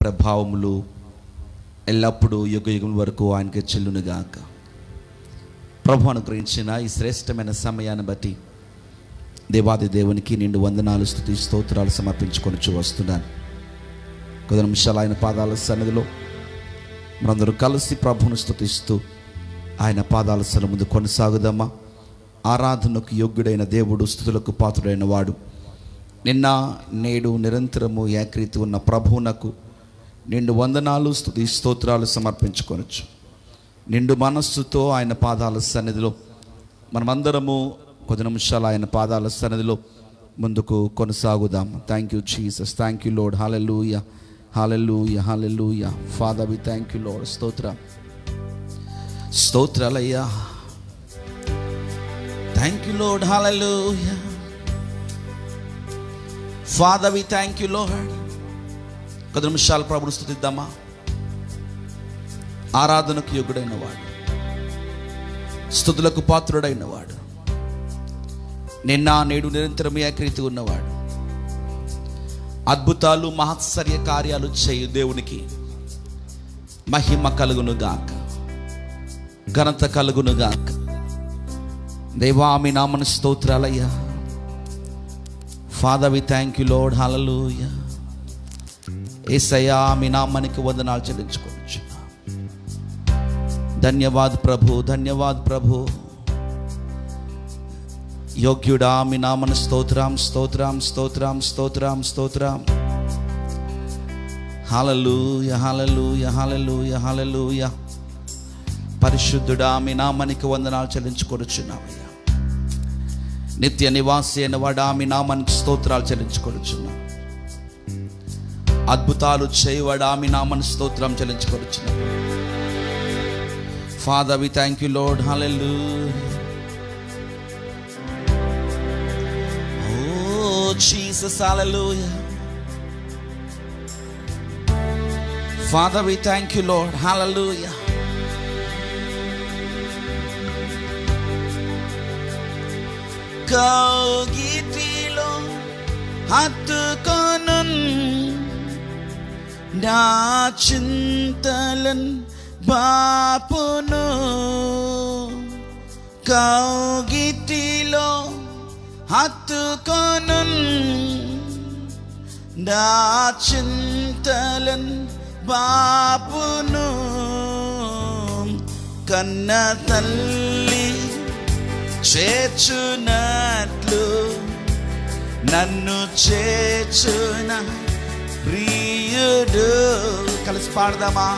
ప్రభావములు ఎల్లప్పుడూ యుగ యుగం వరకు ఆయనకి చెల్లునుగాక. ప్రభు అనుగ్రహించిన ఈ శ్రేష్టమైన సమయాన్ని బట్టి దేవాది దేవునికి నిండు వందనాలు, స్తుతి స్తోత్రాలు సమర్పించుకొని వస్తున్నాను. కొద్ది నిమిషాలు ఆయన పాదాల సన్నిధిలో మనందరూ కలిసి ప్రభువును స్తుతిస్తూ ఆయన పాదాల సన్నిధి ముందు కొనసాగుదామా. ఆరాధనకు యోగ్యుడైన దేవుడు, స్తుతులకు పాత్రుడైన వాడు, నిన్న నేడు నిరంతరము ఏకరీతి ఉన్న ప్రభువునకు నిండు వందనాలు, స్తుతి స్తోత్రాలు సమర్పించుకొనొచ్చు. నిండు మనస్సుతో ఆయన పాదాల సన్నిధిలో మనమందరము కొద్ది నిమిషాలు ఆయన పాదాల సన్నిధిలో ముందుకు కొనసాగుదాం. Thank you Jesus, thank you Lord, hallelujah, hallelujah, hallelujah. Father we thank you Lord. స్తోత్రాలయ్యా, thank you Lord, hallelujah. Father we thank you Lord. కొద్ది నిమిషాలు ప్రభువును స్తుతిద్దామా. ఆరాధనకు యోగ్యుడైన వాడు, స్తుతులకు పాత్రుడైన వాడు, నిన్న నేడు నిరంతరం ఏకరీతి ఉన్నవాడు, అద్భుతాలు మహత్సర్య కార్యాలు చేయు దేవునికి మహిమ కలుగునుగాక, ఘనత కలుగునుగాక. దేవా మీ నామన స్తోత్రాలయ్యా. Father we thank you Lord, hallelujah. యేసయ్యా మీ నామానికి వందనాలు చెల్లించుకోవచ్చు. ధన్యవాద్ ప్రభు, ధన్యవాద్ ప్రభు. యోగ్యుడా మీ నామన స్తోత్రం, స్తోత్రం, స్తోత్రం, స్తోత్రం, స్తోత్రం. హల్లెలూయా, హల్లెలూయా, హల్లెలూయా, హల్లెలూయా. పరిశుద్ధుడా మీ నామానికి వందనాలు చెల్లించుకొనుచున్నామయ్యా. నిత్య నివాసి అయిన వాడా మీ నామానికి స్తోత్రాలు చెల్లించుకొనుచున్నాం. అద్భుతాలు చేయవాడా మీ నామానికి స్తోత్రం చెల్లించుకొనుచున్నాం. Father we thank you Lord, hallelujah. Jesus, hallelujah. Father, we thank you, Lord, hallelujah. Kaugitilo hattukonun na chintalan bapunu. Kaugitilo హత్తుకొనున్ నా చింతలన్ బాపును. కన్న తల్లి చేర్చునట్లు నన్ను చేర్చున ప్రియుడు. కలిసి పాడదామా.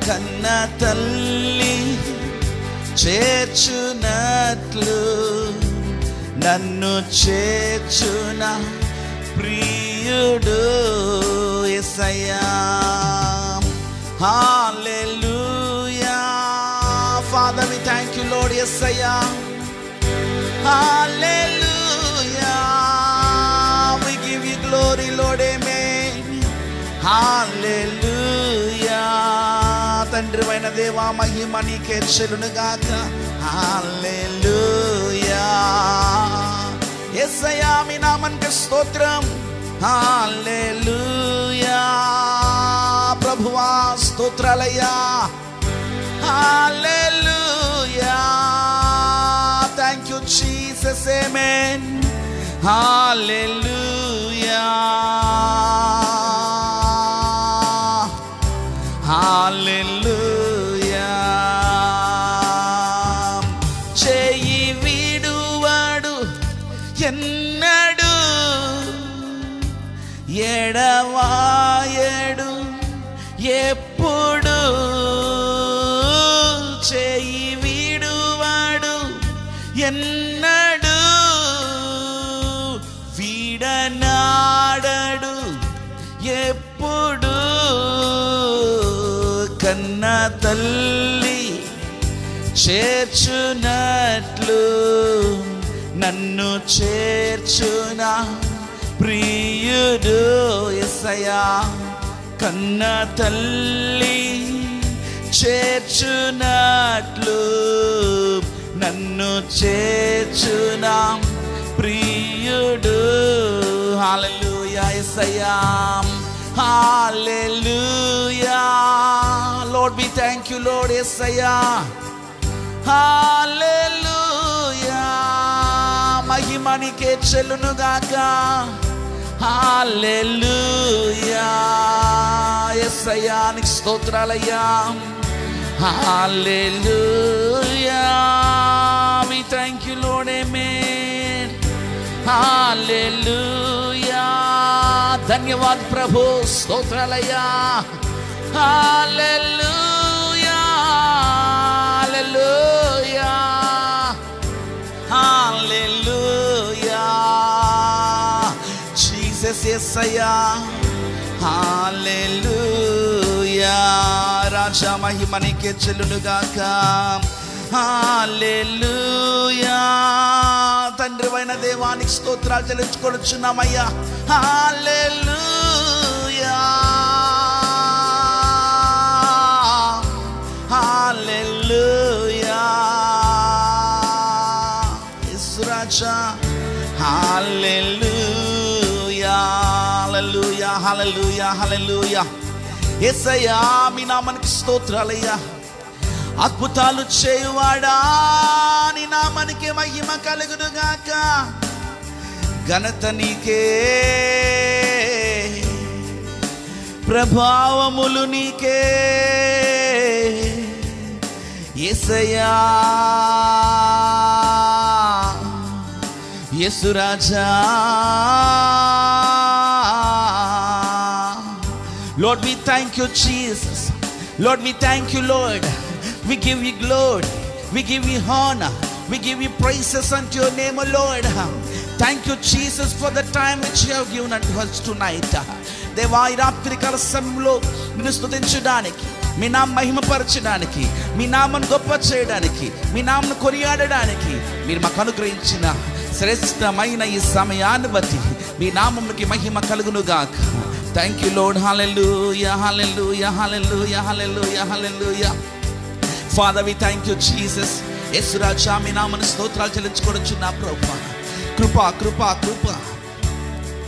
కన్న తల్లి చేర్చునట్లు నన్ను చేర్చున ప్రియుడు యేసయ్యా. Hallelujah. Father we thank you Lord, యేసయ్యా. Hallelujah. We give you glory Lord, amen. Hallelujah. తండ్రివైన దేవా మహిమ నీకే చెల్లునుగాక. హల్లెలూయా. యేసయ్యా మీ నామానికి స్తోత్రం. హల్లెలూయా. ప్రభువా స్తోత్రాలయ్యా. హల్లెలూయా. థ్యాంక్ యూ జీసస్, ఆమేన్. హల్లెలూయా. హల్లెలూయా. చేయి విడువాడు ఎన్నడు, ఎడవాయడు ఎప్పుడు. చేయి విడువాడు ఎన్నడు, వీడనాడడు ఎప్పుడు. కన్న తల్లి చేర్చునట్లు నన్ను చేర్చున ప్రియుడు యేసయ్యా. కన్న తల్లి చేర్చునట్లు నన్ను చేర్చున ప్రియుడు. హల్లెలూయా యేసయ్యా. హల్లెలూయా. Lord, we thank you, Lord. యేసయ్యా హల్లెలూయా, మహిమ నీకే చెల్లును గాక. హల్లెలూయా, యేసయ్యా నీకు స్తోత్రాలయ్యా. హల్లెలూయా, we thank you, Lord. Amen. హల్లెలూయా, ధన్యవాద ప్రభు, స్తోత్రాలయ్యా. హల్లెలూయా, హల్లెలూయా, హల్లెలూయా, జీసస్ యేసయ్యా. హల్లెలూయా, రాజా మహిమ నీకే చెల్లును గాక. హల్లెలూయా, తండ్రివైన దేవానికి స్తోత్రాలు చెల్లించుకొనుచున్నామయ్యా. హల్లెలూయా, హల్లెలూయా, యేసు రాజా. హల్లెలూయా, హల్లెలూయా, హల్లెలూయా, హల్లెలూయా. యేసయ్యా మీ నామానికి స్తోత్రాలయ్యా. అద్భుతాలు చేయువాడా నీ నామానికే మహిమ కలుగును గాక. ఘనత నీకే, ప్రభావములు నీకే యేసయ్యా. యేసు రాజా. Lord, we thank you, Jesus. Lord, we thank you, Lord. We give you glory, we give you honor, we give you praises unto your name, O Lord. Thank you, Jesus, for the time which you have given unto us tonight. దేవా ఈ రాత్రి కాల సమయంలో నిన్ను స్తుతించడానికి, మీ నామ మహిమపరచడానికి, మీ నామను గొప్ప చేయడానికి, మీ నామను కొనియాడడానికి మీరు మాకు అనుగ్రహించిన శ్రేష్టమైన ఈ సమయాన్ని బట్టి మీ నామముకి మహిమ కలుగునుగాక. Thank you Lord. Hallelujah, hallelujah, hallelujah, hallelujah, hallelujah. Father, we thank you, Jesus. యేసు రాజా మీ నామమున స్తోత్రాలు చెల్లించుకొనుచున్నా ప్రభువా. కృప కృప కృప,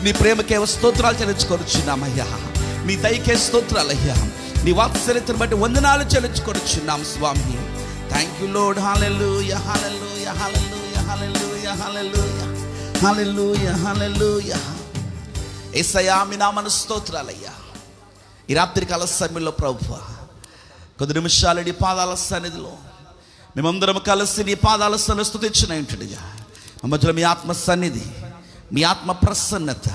నీ ప్రేమకే స్తోత్రాలు చెల్లించుకొనుచున్నామయ్యా. నీ దయకే స్తోత్రాలయ్యా. నీ వాత్సల్యతను బట్టి వందనాలు చెల్లించుకొనుచున్నాం స్వామి. Thank you Lord. Hallelujah, hallelujah, hallelujah, hallelujah, hallelujah, hallelujah, hallelujah. యేసయ్యా మీ నామమున స్తోత్రాలయ్యా. ఈ రాత్రి కాల సమయంలో ప్రభువా కొద్ది నిమిషాలు నీ పాదాల సన్నిధిలో మేమందరం కలిసి నీ పాదాల సన్నిధిలో స్తుతించినట్టుగా మా మధ్యలో మీ ఆత్మ సన్నిధి, మీ ఆత్మ ప్రసన్నత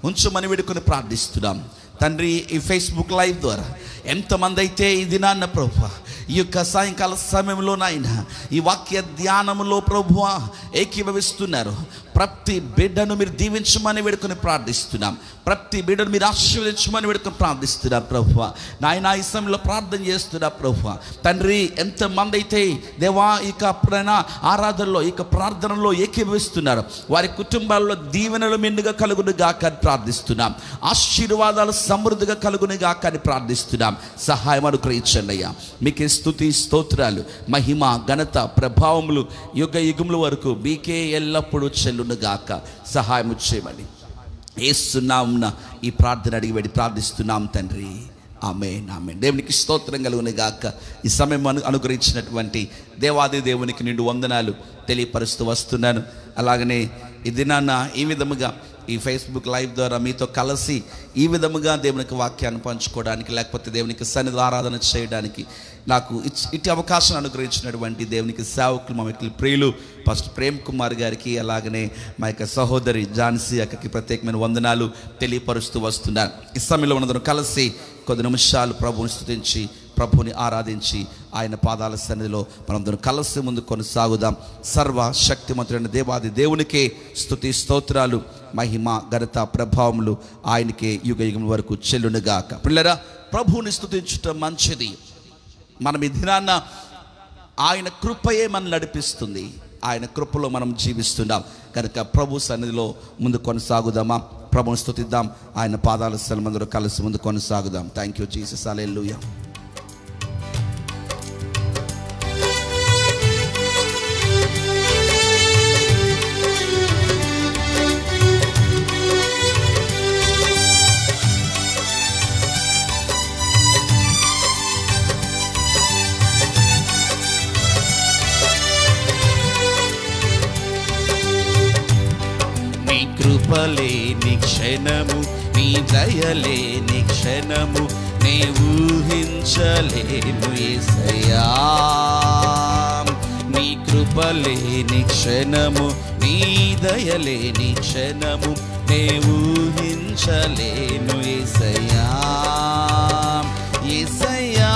ఉంచమని వేడుకొని ప్రార్థిస్తున్నాం తండ్రి. ఈ ఫేస్బుక్ లైవ్ ద్వారా ఎంతమంది అయితే ఈ దినాన్న ప్రభువా ఈ యొక్క సాయంకాల సమయంలో నాయన ఈ వాక్య ధ్యానములో ప్రభువా ఏకీభవిస్తున్నారు, ప్రతి బిడ్డను మీరు దీవించమని వేడుకొని ప్రార్థిస్తున్నాం. ప్రతి బిడ్డను మీరు ఆశీర్వదించమని వేడుకొని ప్రార్థిస్తున్నారు ప్రభువా. నాయన ఈ సమయంలో ప్రార్థన చేస్తున్నారు ప్రభువా తండ్రి. ఎంతమంది అయితే దేవా ఇక ఆరాధనలో ఇక ప్రార్థనలో ఏకీభవిస్తున్నారు, వారి కుటుంబాల్లో దీవెనలు మెండుగా కలుగును గాక అని ప్రార్థిస్తున్నాం. ఆశీర్వాదాలు సమృద్ధిగా కలుగును గాక అని ప్రార్థిస్తున్నాం. సహాయం అనుగ్రహించండి అయ్యా. మీకే స్తుతి స్తోత్రాలు, మహిమ ఘనత ప్రభావములు యుగ యుగముల వరకు మీకే ఎల్లప్పుడూ చెల్లును గాక. సహాయం చేయమని యేసు నామమున ఈ ప్రార్థన అడిగి వేడి ప్రార్థిస్తున్నాం తండ్రి. ఆమేన్, ఆమేన్. దేవునికి స్తోత్రం కలుగును గాక. ఈ సమయం అనుగ్రహించినటువంటి దేవాది దేవునికి నిండు వందనాలు తెలియపరుస్తూ వస్తున్నాను. అలాగనే ఈ దినాన్న ఈ విధముగా ఈ ఫేస్బుక్ లైవ్ ద్వారా మీతో కలిసి ఈ విధముగా దేవునికి వాక్యాన్ని పంచుకోవడానికి, లేకపోతే దేవునికి సన్నిధి ఆరాధన చేయడానికి నాకు ఇటు అవకాశం అనుగ్రహించినటువంటి దేవునికి సేవకులు మా వ్యక్తులు ప్రియులు ఫస్ట్ ప్రేమ్ కుమార్ గారికి, అలాగనే మా యొక్క సహోదరి ఝాన్సీ అక్కకి ప్రత్యేకమైన వందనాలు తెలియపరుస్తూ వస్తున్నారు. ఈ సమయంలో ఉన్నదరం కలిసి కొద్ది నిమిషాలు ప్రభువుని స్తుతించి ప్రభువుని ఆరాధించి ఆయన పాదాల సన్నిధిలో మనందరం కలిసి ముందు కొనసాగుదాం. సర్వ శక్తిమంతుడైన దేవాది దేవునికే స్తుతి స్తోత్రాలు, మహిమ ఘనత ప్రభావములు ఆయనకే యుగ యుగం వరకు చెల్లునుగాక. పిల్లరా, ప్రభువుని స్తుతించటం మంచిది. మనం ఈ దినాన్న ఆయన కృపయే మనం నడిపిస్తుంది, ఆయన కృపలో మనం జీవిస్తున్నాం కనుక ప్రభు సన్నిధిలో ముందు కొనసాగుదామా? ప్రభువుని స్తుతిద్దాం, ఆయన పాదాల సన్నిధిలో కలిసి ముందు కొనసాగుదాం. Thank you Jesus. హల్లెలూయా. కృపలేని క్షణము, నీ దయలేని క్షణము నే ఊహించలేను యేసయ్యా. నీ కృపలేని క్షణము, నీ దయలేని క్షణము నే ఊహించలేను యేసయ్యా. యేసయ్యా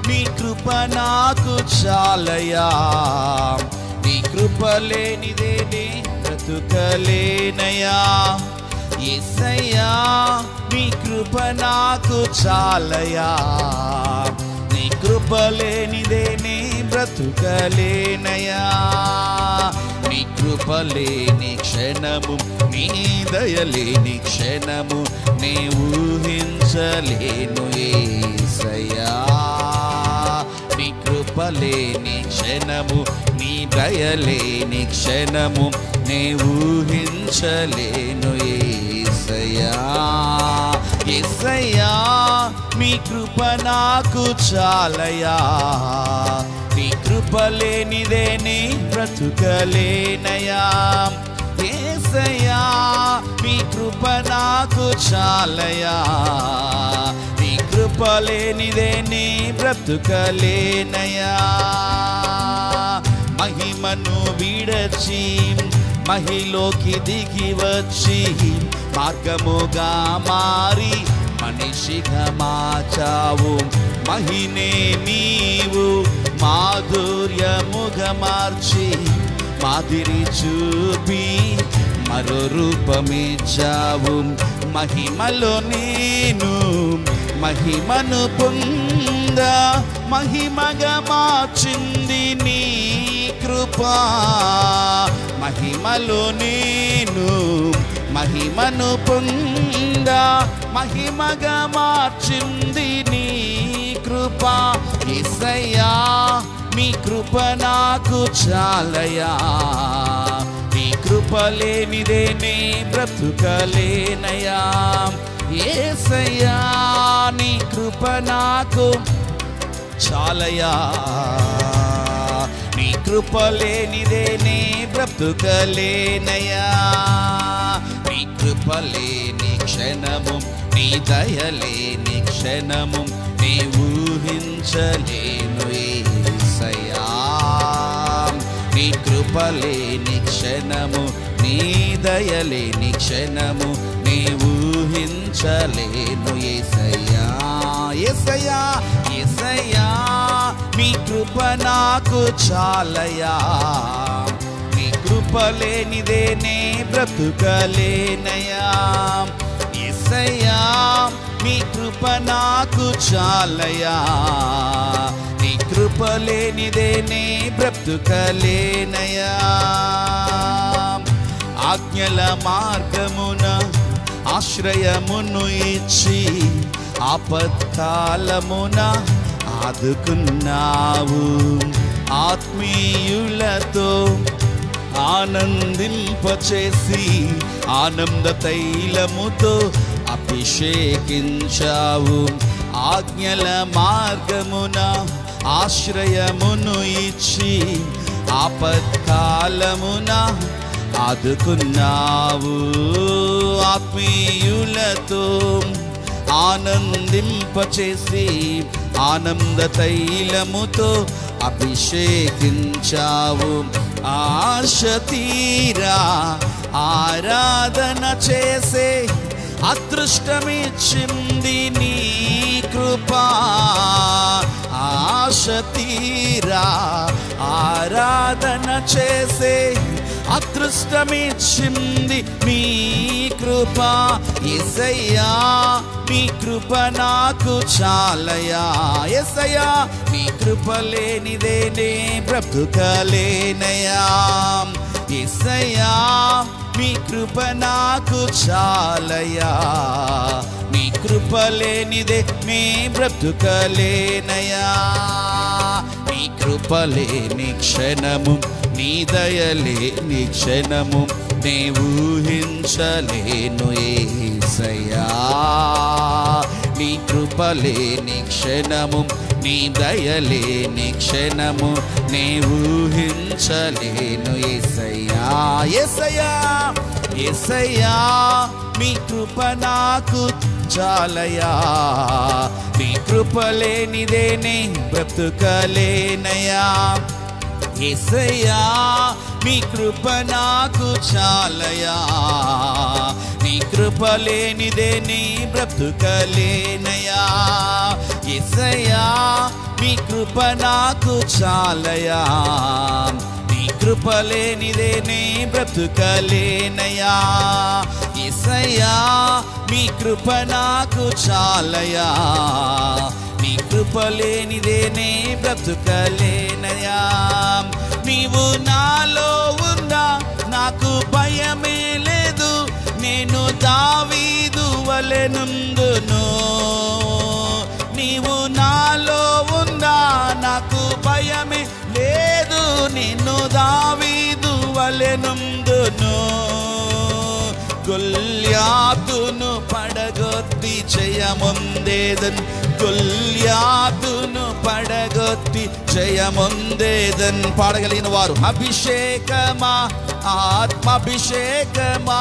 నీ కృప నాకు చాలయా, నీ కృప లేనిదే నే బ్రతుకలేనయా. యేసయ్యా నీ కృప నాకు చాలయా, నీ కృప లేనిదే నే బ్రతుకలేనయా. నీ కృప లేని క్షణము, నీ దయలేని క్షణము నే ఊహించలేను యేసయ్యా. నీ కృప లేని క్షణము, నీ దయలేని క్షణము నే ఊహించలేను యేసయ్యా. యేసయ్యా నీ కృప నాకు చాలయా, నీ కృప లేనిదే నే బ్రతుకలేనయా. యేసయ్యా నీ కృప నాకు చాలయా, నీ కృప లేనిదే నే బ్రతుకలేనయా. మహిమను విడచి మహిలోకి దిగి వచ్చి మార్గముగా మారి మనిషిగా మార్చావు. మహినే నీవు మాధుర్యముగా మార్చి మాదిరి చూపి మరో రూపమిచ్చావు. మహిమలో నేను మహిమను పొందా, మహిమగా మార్చింది నీ కృపా. మహిమలో నేను మహిమను పొందా, మహిమగా మార్చింది నీ కృపా. యేసయ్యా నీ కృప నాకు చాలయా, నీ కృప లేనిదే నే బ్రతుకలేనయా. యేసయ్యా నీ కృప నాకు చాలయా, నీ కృప లేనిదే నే బ్రతుకలేనయా. నీ కృప లేని క్షణము, నీ దయలేని క్షణము నే ఊహించలేను యేసయ్యా. నీ కృప లేని క్షణము, నీ దయలేని క్షణము నే ఊహించలేను యేసయ్యా. యేసయ్యా యేసయ్యా నీ కృప నాకు చాలయా, నీ కృప లేనిదే నే బ్రతుకలేనయా. యేసయ్యా నీ కృప నాకు చాలయా, నీ కృప లేనిదే నే బ్రతుకలేనయా. ఆజ్ఞల మార్గమున ఆశ్రయమును ఇచ్చి ఆపత్కాలమున ఆదుకున్నావు. ఆత్మీయులతో ఆనందింపచేసి ఆనంద తైలముతో అభిషేకించావు. ఆజ్ఞల మార్గమున ఆశ్రయమును ఇచ్చి ఆపత్కాలమున ఆదుకున్నావు. ఆత్మీయులతో ఆనందింపచేసి ఆనంద తైలముతో అభిషేకించావు. ఆశ తీరా ఆరాధన చేసే అదృష్టమిచ్చింది నీ కృపా. ఆశ తీరా ఆరాధన చేసే అదృష్టమిచ్చింది నీ కృపా. యేసయ్యా నీ కృప నాకు చాలయా. యేసయ్యా నీ కృప లేనిదే నే బ్రతుకలేనయా. యేసయ్యా నీ కృప నాకు చాలయా, నీ కృప లేనిదే నే బ్రతుకలేనయా. నీ కృప లేని క్షణము, నీ దయలేని క్షణము నే ఊహించలేను యేసయ్యా. నీ కృప లేని క్షణము, నీ దయలేని క్షణము నే ఊహించలేను యేసయ్యా యేసయ్యా యేసయ్యా నీ కృప నాకు చాలయా నీ కృప లేనిదే నే బ్రతుకలేనయా యేసయ్యా నీ కృప నాకు చాలయా నీ కృప లేనిదే నీ బ్రతుకలేనయా యేసయ్యా నీ కృప నాకు చాలయా నీ కృప లేనిదే నీ బ్రతుకలేనయా యేసయ్యా నీ కృప నాకు చాలయా నీ కృప లేనిదే నీ బ్రతుకలేనయా నీవు నాలో ఉన్నా నాకు భయమే లేదు నేను దావీదు వలెనుందును నీవు నాలో ఉన్నా నాకు భయమే లేదు నేను దావీదు వలెనుందును గొల్యాతును పడగొట్టి జయముందేదన్ గొల్యాతును పడగొట్టి జయముందేదన్ పాడగలిగిన వారు అభిషేకమా ఆత్మాభిషేకమా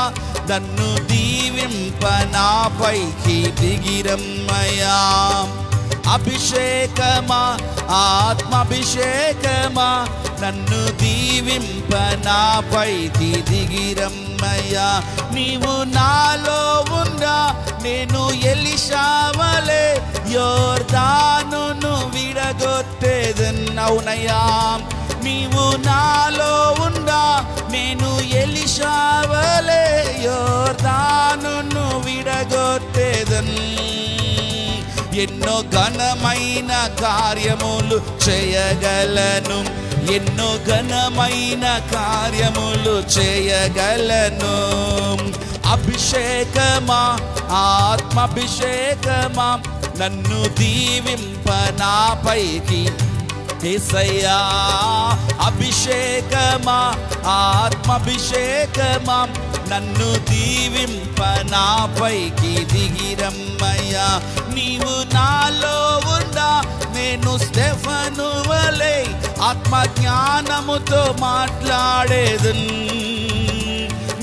నన్ను దీవింప నాపైకి దిగిరమ్మయ్యా అభిషేకమా ఆత్మాభిషేకమా నన్ను దీవింప నాపైకి దిగిరమ్మయ్యా నీవు నాలో ఉన్నా నేను ఎలీషా వలె యోర్దానును విడగొట్టేదన్నవునయ్యా నీవు నాలో ఉన్నా నేను ఎలీషా వలె యోర్దానును విడగొట్టేదన్ ఎన్నో ఘనమైన కార్యములు చేయగలను ఎన్నో ఘనమైన కార్యములు చేయగలను అభిషేకమా ఆత్మాభిషేకమా నన్ను దీవింప నాపైకి యేసయ్యా అభిషేకమా ఆత్మాభిషేకమా నన్ను దీవింప నాపైకి దిగిరమ్మయ్యా నీవు నాలో ఉన్నా నేను స్టెఫను వలె ఆత్మజ్ఞానముతో మాట్లాడేదన్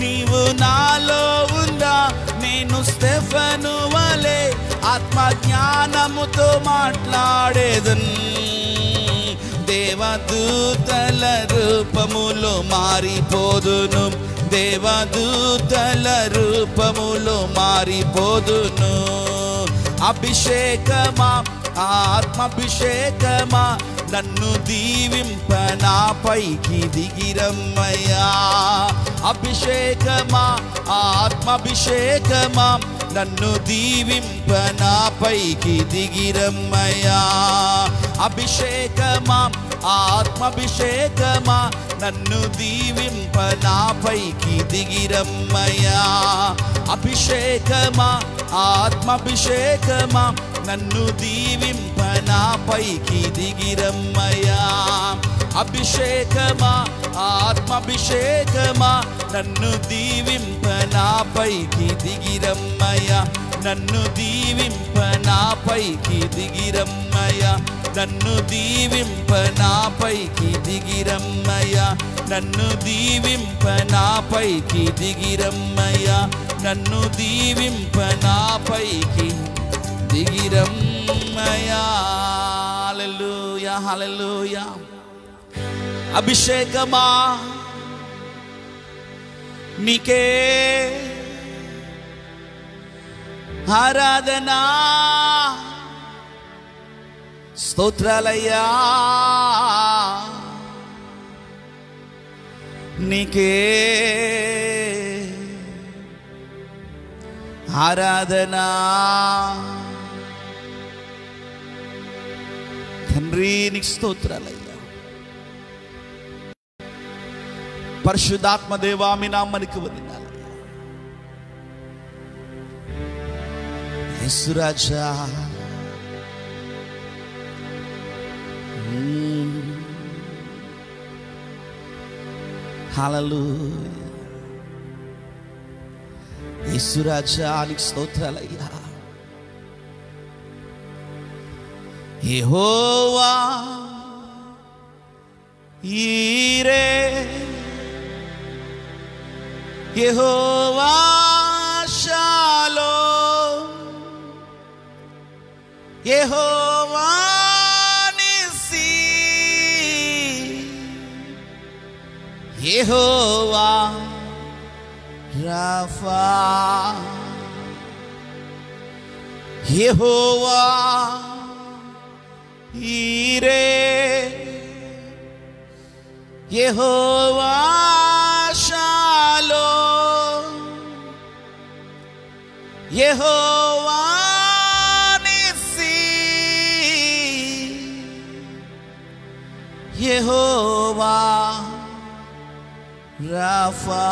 నీవు నాలో ఉన్నా నేను స్టెఫను వలె ఆత్మజ్ఞానముతో మాట్లాడేదన్ దేవదూతల రూపములో మారిపోదును దేవదూతల రూపములో మారిపోదును అభిషేకమా ఆత్మాభిషేకమా నన్ను దీవింప నాపైకి దిగిరమ్మయ్యా అభిషేకమా ఆత్మాభిషేకమా నన్ను దీవింప నాపైకి దిగిరమ్మయ్యా అభిషేకమా ఆత్మాభిషేకమా నన్ను దీవింప నాపైకి దిగిరమ్మయ్యా అభిషేకమా ఆత్మాభిషేకమా నన్ను దీవింప నాపైకి దిగిరమ్మయ్యా అభిషేకమా ఆత్మాభిషేకమా నన్ను దీవింప నాపైకి దిగిరమ్మయ్యా నన్ను దీవింప నాపైకి దిగిరమ్మయ్యా నన్ను దీవింప నాపైకి దిగిరమ్మయ్యా నన్ను దీవింప నాపైకి దిగిరమ్మయ్యా నన్ను దీవింప నాపైకి దిగిరమ్మయ్యా హల్లెలూయా హల్లెలూయా అభిషేకమా నీకే ఆరాధనా స్తోత్రాలయ్యా నీకే ఆరాధనా తండ్రి నీకు స్తోత్రాలయ్యా పరిశుద్ధాత్మ దేవా మీ నామానికి వందనాలయ్యా యేసు రాజా హల్లెలూయా యేసు రాజా నీకు స్తోత్రాలయ్యా యెహోవా ఈరే, యెహోవా షాలోమ్, యెహోవా నిస్సీ, యెహోవా రాఫా, యెహోవా ఈరే, యెహోవా షాలోమ్, యెహోవా నిస్సీ, యెహోవా రాఫా.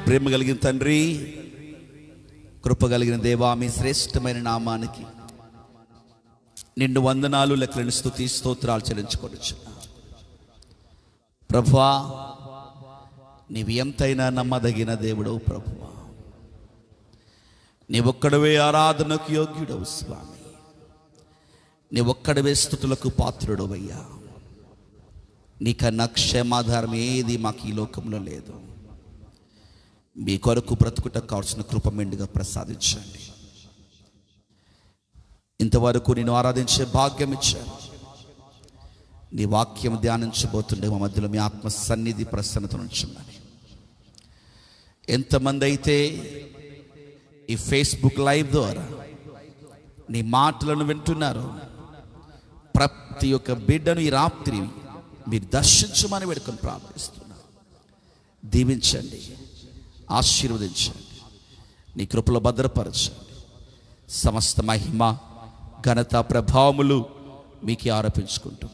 ప్రేమ కలిగిన తండ్రి, కృప కలిగిన దేవా, మీ శ్రేష్టమైన నామానికి నిండు వందనాలు, లెక్కలేని స్తుతి స్తోత్రాలు చెల్లించుకోవచ్చు. ప్రభువా, నీవు ఎంతైనా నమ్మదగిన దేవుడవు ప్రభువా. నీవొక్కడవే ఆరాధనకు యోగ్యుడవు స్వామి. నీవొక్కడవే స్తుతులకు పాత్రుడవయ్యా. నీకన్నా క్షేమాధారం ఏది మాకు ఈ లోకంలో లేదు. మీ కొరకు బ్రతుకుటకు కావాల్సిన కృప మెండుగా ప్రసాదించండి. ఇంతవరకు నేను ఆరాధించే భాగ్యం ఇచ్చాను. నీ వాక్యం ధ్యానించబోతుండే మా మధ్యలో మీ ఆత్మ సన్నిధి ప్రసన్నత నుంచున్నది. ఎంతమంది అయితే ఈ ఫేస్బుక్ లైవ్ ద్వారా నీ మాటలను వింటున్నారు, ప్రతి ఒక్క బిడ్డను ఈ రాత్రి మీరు దర్శించమని వేడుకొని ప్రార్థిస్తున్నారు. దీవించండి, ఆశీర్వదించండి, నీ కృపలో భద్రపరచండి. సమస్త మహిమ ఘనత ప్రభావములు మీకే ఆరోపించుకుంటూ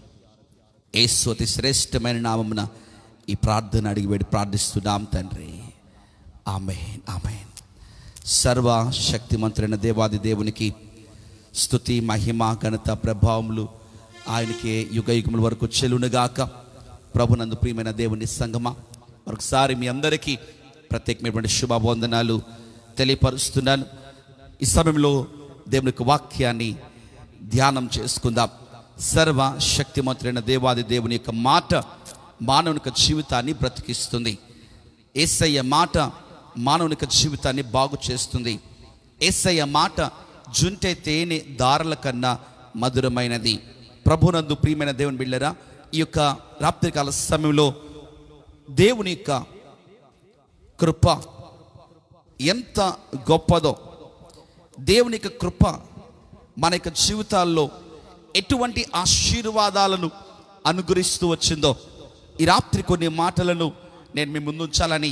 యేసు అతి శ్రేష్టమైన నామమున ఈ ప్రార్థన అడిగి వేడి ప్రార్థిస్తున్నాం తండ్రి. ఆమేన్, ఆమేన్. సర్వ శక్తిమంతుడైన దేవాది దేవునికి స్తుతి మహిమ ఘనత ప్రభావములు ఆయనకే యుగ యుగముల వరకు చెల్లునుగాక. ప్రభునందు ప్రియమైన దేవుని సంగమా, మరొకసారి మీ అందరికీ ప్రత్యేకమైనటువంటి శుభవందనాలు తెలియపరుస్తున్నాను. ఈ సమయంలో దేవుని యొక్క వాక్యాన్ని ధ్యానం చేసుకుందాం. సర్వ శక్తిమంతుడైన దేవాది దేవుని యొక్క మాట మానవుని యొక్క జీవితాన్ని బ్రతికిస్తుంది. యేసయ్య మాట మానవుని యొక్క జీవితాన్ని బాగు చేస్తుంది. యేసయ్య మాట జుంటె తేనె దారుల కన్నా మధురమైనది. ప్రభునందు ప్రియమైన దేవుని బిడ్డలారా, ఈ యొక్క రాత్రికాల సమయంలో దేవుని యొక్క కృప ఎంత గొప్పదో, దేవుని యొక్క కృప మన యొక్క జీవితాల్లో ఎటువంటి ఆశీర్వాదాలను అనుగ్రహిస్తూ వచ్చిందో ఈ రాత్రి కొన్ని మాటలను నేను మీ ముందు ఉంచాలని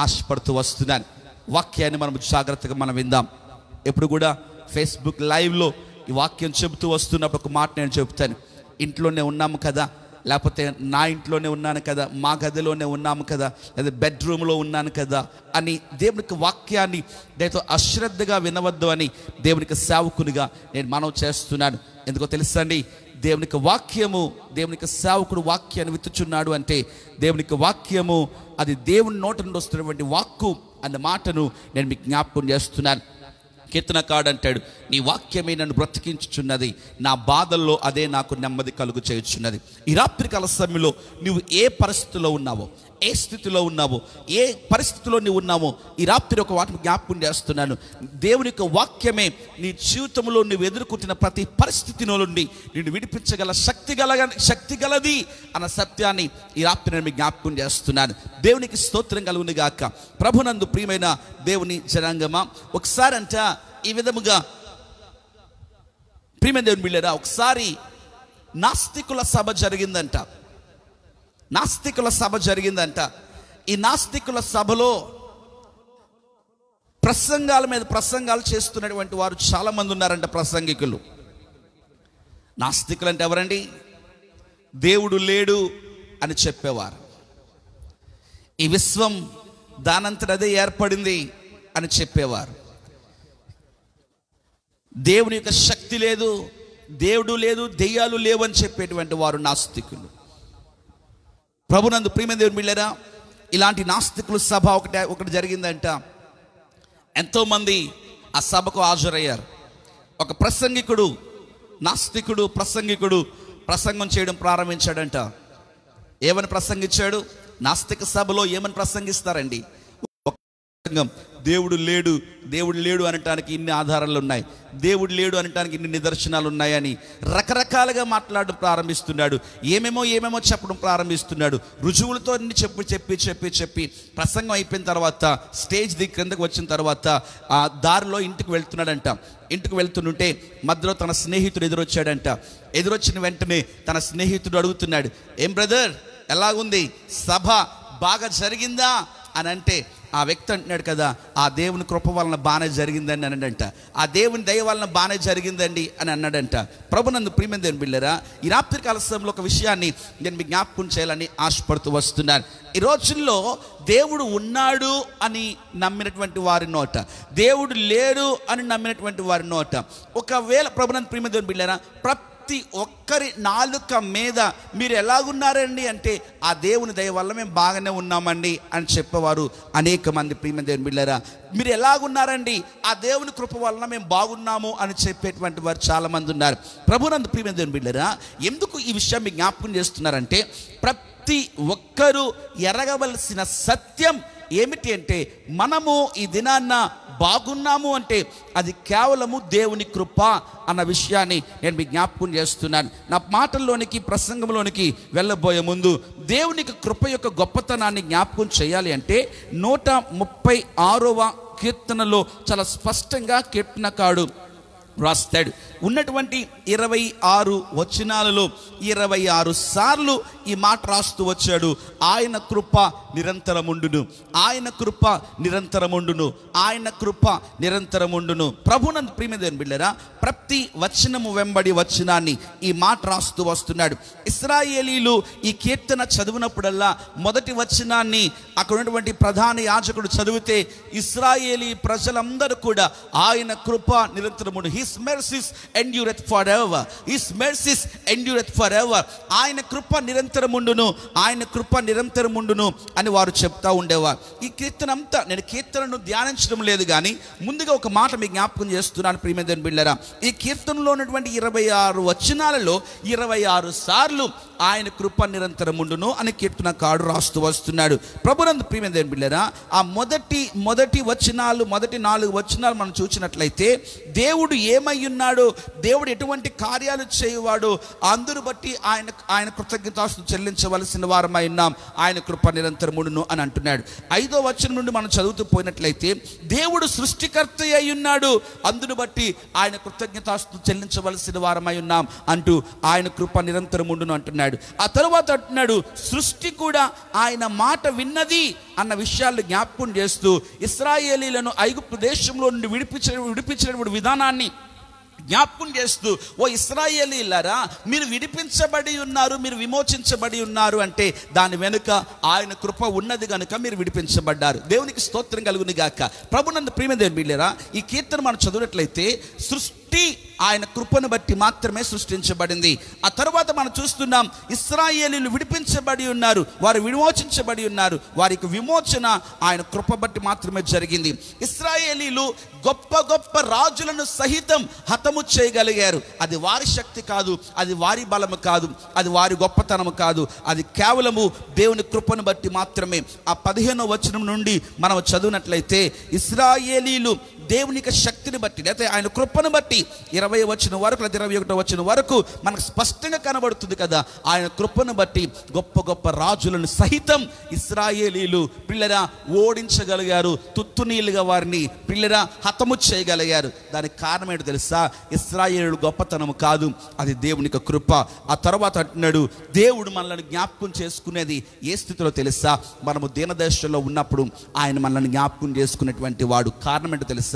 ఆశపడుతూ వస్తున్నాను. వాక్యాన్ని మనం జాగ్రత్తగా మనం విందాం. ఎప్పుడు కూడా ఫేస్బుక్ లైవ్లో ఈ వాక్యం చెబుతూ వస్తున్నప్పుడు ఒక మాట నేను చెబుతాను. ఇంట్లోనే ఉన్నాము కదా, లేకపోతే నా ఇంట్లోనే ఉన్నాను కదా, మా గదిలోనే ఉన్నాము కదా, లేదా బెడ్రూమ్లో ఉన్నాను కదా అని దేవునికి వాక్యాన్ని దయతో అశ్రద్ధగా వినవద్దు అని దేవునికి సేవకునిగా నేను మనవి చేస్తున్నాను. ఎందుకో తెలుసండి, దేవునికి వాక్యము, దేవునికి సేవకుడు వాక్యాన్ని విత్తుచున్నాడు అంటే దేవునికి వాక్యము అది దేవుని నోట నుండి వస్తున్నటువంటి వాక్కు అన్న మాటను నేను మీకు జ్ఞాపకం చేస్తున్నాను. కీర్తనకాడు అంటాడు, నీ వాక్యమే నన్ను బ్రతికించుచున్నది, నా బాధల్లో అదే నాకు నెమ్మది కలుగు చేయుచున్నది. ఈ రాత్రికాల సమయంలో నువ్వు ఏ పరిస్థితిలో ఉన్నావో, ఏ స్థితిలో ఉన్నావో, ఏ పరిస్థితిలో నువ్వు ఉన్నావో ఈ రాత్రి ఒక వాటిని జ్ఞాపకం చేస్తున్నాను. దేవుని యొక్క వాక్యమే నీ జీవితంలో నువ్వు ఎదుర్కొంటున్న ప్రతి పరిస్థితి నుండి నిన్ను విడిపించగల శక్తి గలది అన్న సత్యాన్ని ఈ రాత్రి నేను మీకు జ్ఞాపకం చేస్తున్నాను. దేవునికి స్తోత్రం కలుగును గాక. ప్రభునందు ప్రియమైన దేవుని జనాంగమా, ఒకసారి అంట ఈ విధముగా ప్రియమైన దేవుని బిడ్డలారా, ఒకసారి నాస్తికుల సభ జరిగిందంట. ఈ నాస్తికుల సభలో ప్రసంగాల మీద ప్రసంగాలు చేస్తున్నటువంటి వారు చాలా మంది ఉన్నారంట, ప్రసంగికులు. నాస్తికులు అంటే ఎవరండి? దేవుడు లేడు అని చెప్పేవారు. ఈ విశ్వం దానంతటదే ఏర్పడింది అని చెప్పేవారు. దేవుని యొక్క శక్తి లేదు, దేవుడు లేదు, దెయ్యాలు లేవు అని చెప్పేటువంటి వారు నాస్తికులు. ప్రభునందు ప్రియమైన దేవుని బిడ్డలారా, ఇలాంటి నాస్తికుల సభ ఒకటి జరిగిందంట. ఎంతోమంది ఆ సభకు హాజరయ్యారు. ఒక ప్రసంగికుడు, నాస్తికుడు ప్రసంగికుడు ప్రసంగం చేయడం ప్రారంభించాడంట. ఏమని ప్రసంగించాడు? నాస్తిక సభలో ఏమని ప్రసంగిస్తారండి? దేవుడు లేడు, దేవుడు లేడు అనటానికి ఇన్ని ఆధారాలు ఉన్నాయి, దేవుడు లేడు అనటానికి ఇన్ని నిదర్శనాలు ఉన్నాయని రకరకాలుగా మాట్లాడడం ప్రారంభిస్తున్నాడు. ఏమేమో చెప్పడం ప్రారంభిస్తున్నాడు. రుజువులతో అన్ని చెప్పి ప్రసంగం అయిపోయిన తర్వాత స్టేజ్ కిందకు వచ్చిన తర్వాత ఆ దారిలో ఇంటికి వెళ్తున్నాడంట. ఇంటికి వెళ్తుంటే మధ్యలో తన స్నేహితుడు ఎదురొచ్చాడంట. ఎదురొచ్చిన వెంటనే తన స్నేహితుడు అడుగుతున్నాడు, ఏం బ్రదర్ ఎలాగుంది, సభ బాగా జరిగిందా అని అంటే ఆ వ్యక్తి అంటున్నాడు కదా, ఆ దేవుని కృప వలన బాగానే జరిగిందని అన్నాడంట. ఆ దేవుని దయ వలన బాగానే జరిగిందండి అని అన్నాడంట. ప్రభునందు ప్రియమైన దేవుని బిడ్డలారా, ఈ రాత్రికాల సమయంలో ఒక విషయాన్ని నేను మీకు జ్ఞాపకం చేయాలని ఆశపడుతూ వస్తున్నాను. ఈ రోజుల్లో దేవుడు ఉన్నాడు అని నమ్మినటువంటి వారి నోట, దేవుడు లేడు అని నమ్మినటువంటి వారి నోట ఒకవేళ ప్రభునందు ప్రియమైన దేవుని బిడ్డలారా ప్రతి ఒక్కరి నాలుక మీద మీరు ఎలాగున్నారండి అంటే ఆ దేవుని దయ వల్ల మేము బాగానే ఉన్నామండి అని చెప్పేవారు అనేక మంది ప్రియమైన దేవుని బిడ్డలారా. మీరు ఎలాగున్నారండి, ఆ దేవుని కృప వలన మేము బాగున్నాము అని చెప్పేటువంటి వారు చాలామంది ఉన్నారు. ప్రభునందు ప్రియమైన దేవుని బిడ్డలారా, ఎందుకు ఈ విషయం మీకు జ్ఞాపకం చేస్తున్నారంటే ప్రతి ఒక్కరూ ఎరగవలసిన సత్యం ఏమిటి అంటే మనము ఈ దినాన్న బాగున్నాము అంటే అది కేవలము దేవుని కృప అన్న విషయాన్ని నేను మీకు జ్ఞాపకం చేస్తున్నాను. నా మాటల్లోనికి ప్రసంగంలోనికి వెళ్ళబోయే ముందు దేవునికి కృప యొక్క గొప్పతనాన్ని జ్ఞాపకం చేయాలి అంటే 136వ కీర్తనలో చాలా స్పష్టంగా కీర్తనకారుడు రాస్తాడు. ఉన్నటువంటి 26 వచనాలలో 26 సార్లు ఈ మాట రాస్తూ వచ్చాడు, ఆయన కృప నిరంతరముండును, ఆయన కృప నిరంతరముండును, ఆయన కృప నిరంతరముండును. ప్రభునందు ప్రియమైన దేవుని బిడ్డలారా, ప్రతి వచనము వెంబడి వచనాన్ని ఈ మాట రాస్తూ వస్తున్నాడు. ఇశ్రాయేలీలు ఈ కీర్తన చదివినప్పుడల్లా మొదటి వచనాన్ని అక్కడ ఉన్నటువంటి ప్రధాన యాజకుడు చదివితే ఇశ్రాయేలీ ప్రజలందరూ కూడా ఆయన కృప నిరంతరముండు, his mercies endureth forever, his mercies endureth forever, ఆయన కృప నిరంతరముండును, ఆయన కృప నిరంతరముండును అని వారు చెప్తా ఉండేవారు. ఈ కీర్తన అంతా నేను కీర్తనను ధ్యానించడం లేదు కానీ ముందుగా ఒక మాట మీకు జ్ఞాపకం చేస్తున్నాను ప్రియమైన దేవుని బిడ్డలారా. ఈ కీర్తనలో ఉన్నటువంటి 26 వచనాలలో 26 సార్లు ఆయన కృప నిరంతరముండును అని కీర్తనకారుడు రాస్తూ వస్తున్నాడు. ప్రభునందు ప్రియమైన దేవుని బిడ్డలారా, ఆ మొదటి వచనాలు, మొదటి 4 వచనాలు మనం చూసినట్లయితే దేవుడు ఏమై ఉన్నాడో, దేవుడు ఎటువంటి కార్యాలు చేయువాడో అందరూ బట్టి ఆయన కృతజ్ఞతాస్తుతులు చెల్లించవలసిన వారమై ఉన్నాం, ఆయన కృప నిరంతరముండును అని అంటున్నాడు. 5వ వచనం నుండి మనం చదువుతూ పోయినట్లయితే దేవుడు సృష్టికర్త అయి ఉన్నాడు, అందును బట్టి ఆయన కృతజ్ఞతాస్తుతులు చెల్లించవలసిన వారమై ఉన్నాం అంటూ ఆయన కృప నిరంతరముండును అంటున్నాడు. ఆ తరువాత అంటున్నాడు సృష్టి కూడా ఆయన మాట విన్నది అన్న విషయాలు జ్ఞాపకం చేస్తూ ఇశ్రాయేలీలను ఐగుప్తు దేశంలో నుండి విడిపించినటువంటి విధానాన్ని జ్ఞాపకం చేస్తూ, ఓ ఇశ్రాయేలీలారా మీరు విడిపించబడి ఉన్నారు, మీరు విమోచించబడి ఉన్నారు అంటే దాని వెనుక ఆయన కృప ఉన్నది కనుక మీరు విడిపించబడ్డారు. దేవునికి స్తోత్రం కలుగును గాక. ప్రభునందు ప్రియమైన దేవుని బిడ్డలారా, ఈ కీర్తన మనం చదివినట్లయితే సృష్టి ఆయన కృపను బట్టి మాత్రమే సృష్టించబడింది. ఆ తర్వాత మనం చూస్తున్నాం ఇశ్రాయేలీలు విడిపించబడి ఉన్నారు, వారు విమోచించబడి ఉన్నారు, వారికి విమోచన ఆయన కృప బట్టి మాత్రమే జరిగింది. ఇశ్రాయేలీలు గొప్ప గొప్ప రాజులను సహితం హతము చేయగలిగారు. అది వారి శక్తి కాదు, అది వారి బలము కాదు, అది వారి గొప్పతనము కాదు, అది కేవలము దేవుని కృపను బట్టి మాత్రమే. ఆ 15వ వచనం నుండి మనం చదివినట్లయితే ఇశ్రాయేలీలు దేవుని యొక్క శక్తిని బట్టి లేకపోతే ఆయన కృపను బట్టి 20వ వచనం వరకు లేదా 21వ వచనం వరకు మనకు స్పష్టంగా కనబడుతుంది కదా, ఆయన కృపను బట్టి గొప్ప గొప్ప రాజులను సహితం ఇశ్రాయేలీలు పిల్లరా ఓడించగలిగారు, తుత్తునీలుగా వారిని పిల్లరా హతము చేయగలిగారు. దానికి కారణం ఏంటో తెలుసా? ఇశ్రాయేలు గొప్పతనము కాదు, అది దేవుని యొక్క కృప. ఆ తర్వాత అంటున్నాడు దేవుడు మనల్ని జ్ఞాపకం చేసుకునేది ఏ స్థితిలో తెలుసా? మనము దీనదశలో ఉన్నప్పుడు ఆయన మనల్ని జ్ఞాపకం చేసుకునేటువంటి వాడు. కారణం ఏంటో తెలుసా?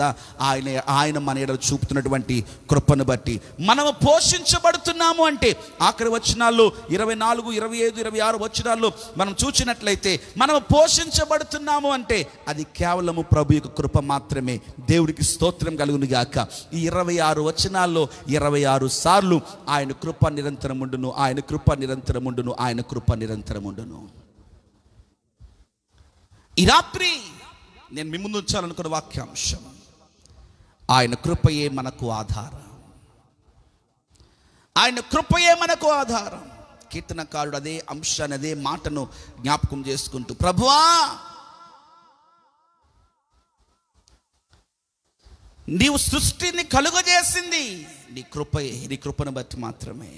ఆయన మన ఎడల చూపుతున్నటువంటి కృపను బట్టి మనము పోషించబడుతున్నాము అంటే ఆఖరి వచనాల్లో 24, 25, 26 వచనాల్లో మనం చూసినట్లయితే మనము పోషించబడుతున్నాము అంటే అది కేవలము ప్రభు యొక్క కృప మాత్రమే. దేవుడికి స్తోత్రం కలుగును గాక. ఈ 26 వచనాల్లో 26 సార్లు ఆయన కృప నిరంతరముండును, ఆయన కృప నిరంతరముండును, ఆయన కృప నిరంతరముండును. ఈ రాత్రి నేను మీ ముందు ఉంచాలనుకున్న వాక్యాంశం, ఆయన కృపయే మనకు ఆధారం. ఆయన కృపయే మనకు ఆధారం. కీర్తనకారుడు అదే అంశాన్ని, అదే మాటను జ్ఞాపకం చేసుకుంటూ, ప్రభువా నీవు సృష్టిని కలుగజేసింది నీ కృపయే, నీ కృపను బట్టి మాత్రమే.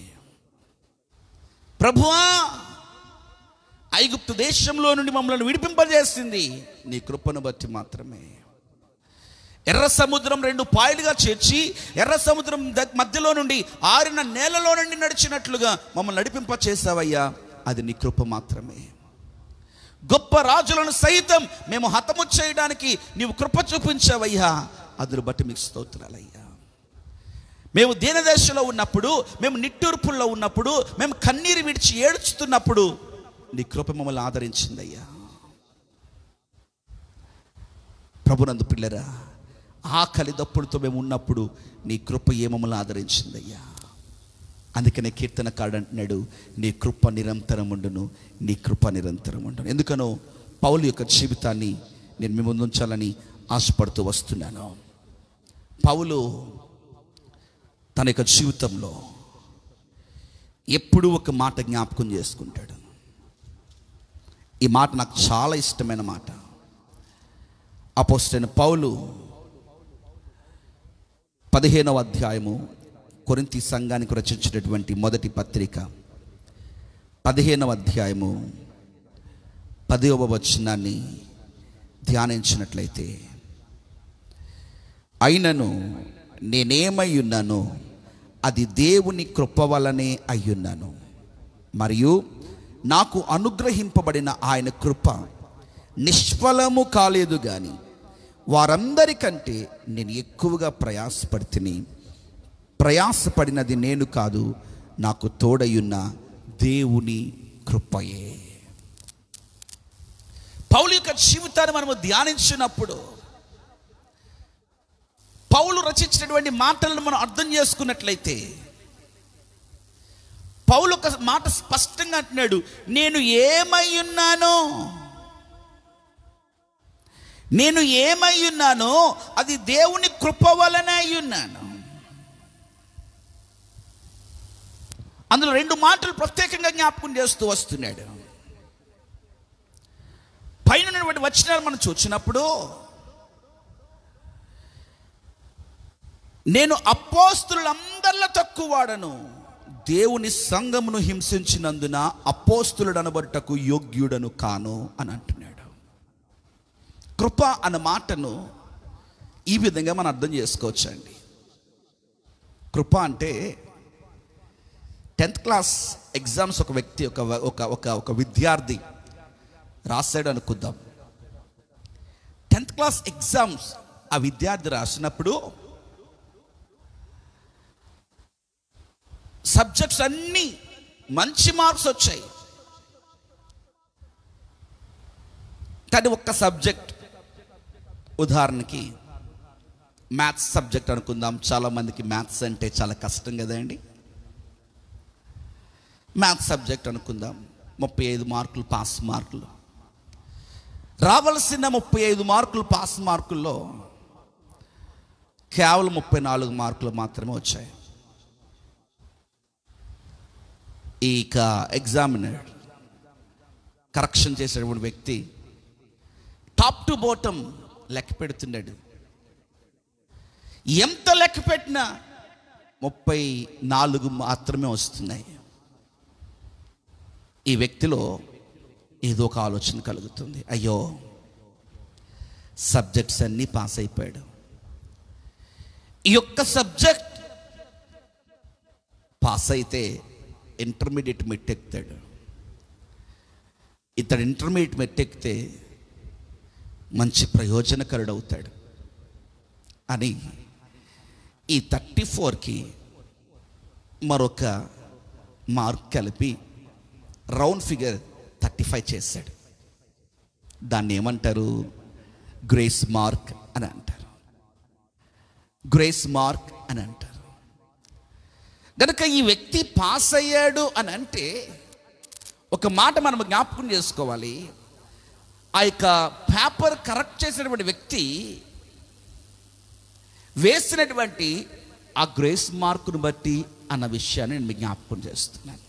ప్రభువా ఐగుప్తు దేశంలో నుండి మమ్మల్ని విడిపింపజేసింది నీ కృపను బట్టి మాత్రమే. ఎర్ర సముద్రం 2 పాయలుగా చేర్చి ఎర్ర సముద్రం మధ్యలో నుండి ఆరిన నేలలో నుండి నడిచినట్లుగా మమ్మల్ని నడిపింపచేసావయ్యా, అది నీ కృప మాత్రమే. గొప్ప రాజులను సైతం మేము హతము చేయడానికి నీవు కృప చూపించావయ్యా, అందును బట్టి మీకు స్తోత్రాలయ్యా. మేము దీనదశలో ఉన్నప్పుడు, మేము నిట్టూర్పుల్లో ఉన్నప్పుడు, మేము కన్నీరు విడిచి ఏడుస్తున్నప్పుడు నీ కృప మమ్మల్ని ఆదరించిందయ్యా. ప్రభునందు పిల్లరా, ఆకలి దప్పుడుతో మేము ఉన్నప్పుడు నీ కృప మమ్మల్ని ఆదరించిందయ్యా. అందుకనే కీర్తనకారుడు అంటున్నాడు, నీ కృప నిరంతరం ఉండును, నీ కృప నిరంతరం ఉండును. ఎందుకనో పౌలు యొక్క జీవితాన్ని నేను మీ ముందు ఉంచాలని ఆశపడుతూ వస్తున్నాను. పౌలు తన యొక్క జీవితంలో ఎప్పుడూ ఒక మాట జ్ఞాపకం చేసుకుంటాడు. ఈ మాట నాకు చాలా ఇష్టమైన మాట. అపోస్తలుడైన పౌలు 15వ అధ్యాయము కొరింథీ సంఘానికి రచించినటువంటి మొదటి పత్రిక 15వ అధ్యాయము 10వ వచనాన్ని ధ్యానించినట్లయితే, అయినను నేనేమై ఉన్నానో అది దేవుని కృప వలనే అయ్యున్నాను, మరియు నాకు అనుగ్రహింపబడిన ఆయన కృప నిష్ఫలము కాలేదు గాని వారందరికంటే నేను ఎక్కువగా ప్రయాసపడినది నేను కాదు, నాకు తోడయున్న దేవుని కృపయే. పౌలు యొక్క జీవితాన్ని మనము ధ్యానించినప్పుడు, పౌలు రచించినటువంటి మాటలను మనం అర్థం చేసుకున్నట్లయితే, పౌలు ఒక మాట స్పష్టంగా అంటున్నాడు, నేను ఏమై ఉన్నానో అది దేవుని కృప వలన అయ్యున్నాను. అందులో 2 మాటలు ప్రత్యేకంగా జ్ఞాపకం చేస్తూ వస్తున్నాడు. పైన ఉన్నటువంటి వచనాలు మనం చూసినప్పుడు, నేను అపోస్తులందరిలో తక్కువ వాడను, దేవుని సంఘమును హింసించినందున అపోస్తులుడు అనబడుటకు యోగ్యుడను కాను అని అంటున్నాడు. కృప అన్న మాటను ఈ విధంగా మనం అర్థం చేసుకోవచ్చండి. కృప అంటే 10th క్లాస్ ఎగ్జామ్స్ ఒక వ్యక్తి ఒక విద్యార్థి రాశాడు అనుకుందాం. 10th క్లాస్ ఎగ్జామ్స్ ఆ విద్యార్థి రాసినప్పుడు సబ్జెక్ట్స్ అన్నీ మంచి మార్క్స్ వచ్చాయి, కానీ ఒక్క సబ్జెక్ట్, ఉదాహరణకి మ్యాథ్స్ సబ్జెక్ట్ అనుకుందాం. చాలామందికి మ్యాథ్స్ అంటే చాలా కష్టం కదండి. మ్యాథ్స్ సబ్జెక్ట్ అనుకుందాం, 35 మార్కులు పాస్ మార్కులు. రావాల్సిన 35 మార్కులు పాస్ మార్కుల్లో కేవలం 34 మార్కులు మాత్రమే వచ్చాయి. ఇక ఎగ్జామినర్ కరెక్షన్ చేసేటువంటి వ్యక్తి టాప్ టు బాటమ్ లెక్క పెడుతున్నాడు. ఎంత లెక్క పెట్టినా 34 మాత్రమే వస్తున్నాయి. ఈ వ్యక్తిలో ఏదో ఒక ఆలోచన కలుగుతుంది, అయ్యో సబ్జెక్ట్స్ అన్నీ పాస్ అయిపోయాడు, ఈ యొక్క సబ్జెక్ట్ పాస్ అయితే ఇంటర్మీడియట్ మెట్టెక్కుతాడు, ఇతడు ఇంటర్మీడియట్ మెట్టెక్కితే మంచి ప్రయోజనకరుడు అవుతాడు అని ఈ 34కి మరొక మార్క్ కలిపి రౌండ్ ఫిగర్ 35 చేశాడు. దాన్ని ఏమంటారు? గ్రేస్ మార్క్ అని అంటారు. గ్రేస్ మార్క్ అని అంటారు. కనుక ఈ వ్యక్తి పాస్ అయ్యాడు అని అంటే ఒక మాట మనం జ్ఞాపకం చేసుకోవాలి. ఆ యొక్క పేపర్ కరెక్ట్ చేసినటువంటి వ్యక్తి వేసినటువంటి ఆ గ్రేస్ మార్కును బట్టి అన్న విషయాన్ని నేను మీకు జ్ఞాపకం చేస్తున్నాను.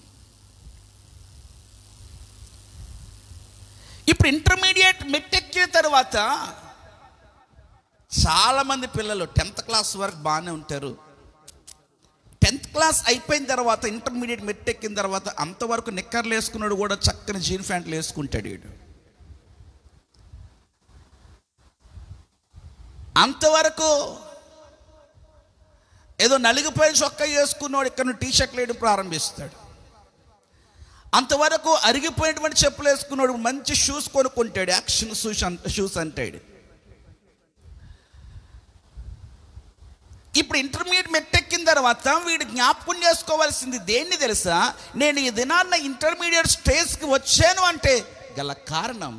ఇప్పుడు ఇంటర్మీడియట్ మెట్టెక్కిన తర్వాత చాలామంది పిల్లలు 10th క్లాస్ వరకు బాగానే ఉంటారు. 10th క్లాస్ అయిపోయిన తర్వాత ఇంటర్మీడియట్ మెట్టెక్కిన తర్వాత అంతవరకు నిక్కర్లు వేసుకున్నాడు కూడా చక్కని జీన్ ప్యాంట్లు వేసుకుంటాడు. వీడు అంతవరకు ఏదో నలిగిపోయిన చొక్కా వేసుకున్నాడు ఇక్కడ టీ షర్ట్లు వేయడం ప్రారంభిస్తాడు. అంతవరకు అరిగిపోయినటువంటి చెప్పులు వేసుకున్నాడు మంచి షూస్ కొనుక్కుంటాడు, యాక్షన్ షూస్ అంటాడు. ఇప్పుడు ఇంటర్మీడియట్ మెట్టెక్కిన తర్వాత వీడు జ్ఞాపకం చేసుకోవాల్సింది దేన్ని తెలుసా? నేను ఈ దినాన్న ఇంటర్మీడియట్ స్టేజ్కి వచ్చాను అంటే గల కారణం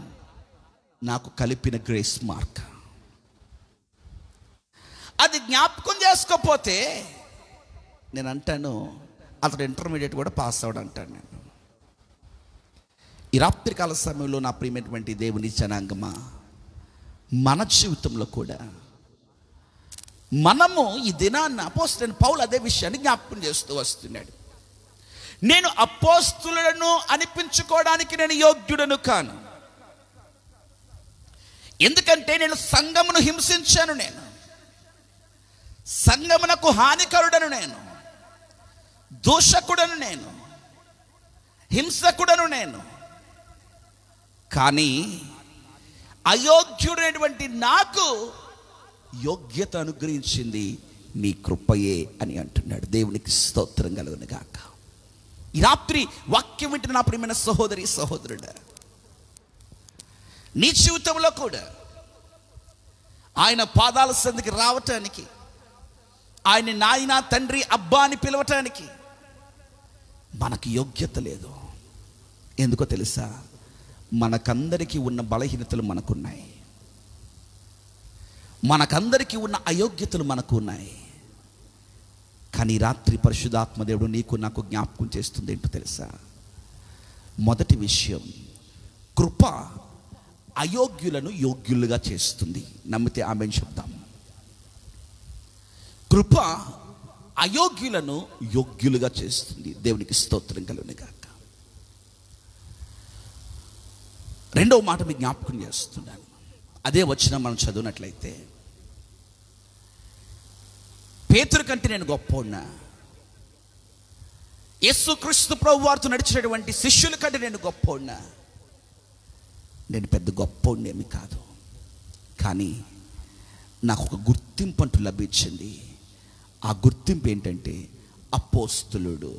నాకు కలిపిన గ్రేస్ మార్క్. అది జ్ఞాపకం చేసుకోకపోతే నేను అంటాను అతడు ఇంటర్మీడియట్ కూడా పాస్ అవడం అంటాను. నేను ఈ రాత్రికాల సమయంలో నా ప్రియమైనటువంటి దేవుని జనాంగమా, మన జీవితంలో కూడా మనము ఈ దినాన్న అపోస్తలుడైన పౌలు అదే విషయాన్ని జ్ఞాపకం చేస్తూ వస్తున్నాడు. నేను అపోస్తలులను అనిపించుకోవడానికి నేను యోగ్యుడను కాను, ఎందుకంటే నేను సంఘమును హింసించాను, నేను సంఘమునకు హానికరుడను, నేను దూషకుడను, నేను హింసకుడను. నేను కానీ అయోగ్యుడైనటువంటి నాకు యోగ్యత అనుగ్రహించింది నీ కృపయే అని అంటున్నాడు. దేవునికి స్తోత్రం కలుగును గాక. ఈ రాత్రి వాక్యం వింటున్న నా ప్రియమైన సహోదరి సహోదరుడా, నీ జీవితంలో కూడా ఆయన పాదాల సందికి రావటానికి, ఆయన నాయన తండ్రి అబ్బా అని పిలవటానికి మనకు యోగ్యత లేదు. ఎందుకో తెలుసా? మనకందరికీ ఉన్న బలహీనతలు మనకున్నాయి, మనకందరికీ ఉన్న అయోగ్యతలు మనకు ఉన్నాయి. కానీ రాత్రి పరిశుద్ధాత్మ దేవుడు నీకు నాకు జ్ఞాపకం చేస్తుంది ఏంటో తెలుసా? మొదటి విషయం, కృప అయోగ్యులను యోగ్యులుగా చేస్తుంది. నమ్మితే ఆమేన్ చెప్తాం. కృప అయోగ్యులను యోగ్యులుగా చేస్తుంది. దేవునికి స్తోత్రం కలుగును గాక. రెండవ మాట మీకు జ్ఞాపకం చేస్తున్నాను. అదే వచ్చిన మనం చదివినట్లయితే, పేతురు కంటే నేను గొప్పవాడినా, యేసుక్రీస్తు ప్రభువారితో నడిచినటువంటి శిష్యుల కంటే నేను గొప్పవాడినా, నేను పెద్ద గొప్పవాడినేమి కాదు. కానీ నాకు ఒక గుర్తింపు అంటూ లభించింది. ఆ గుర్తింపు ఏంటంటే అపోస్తలుడు.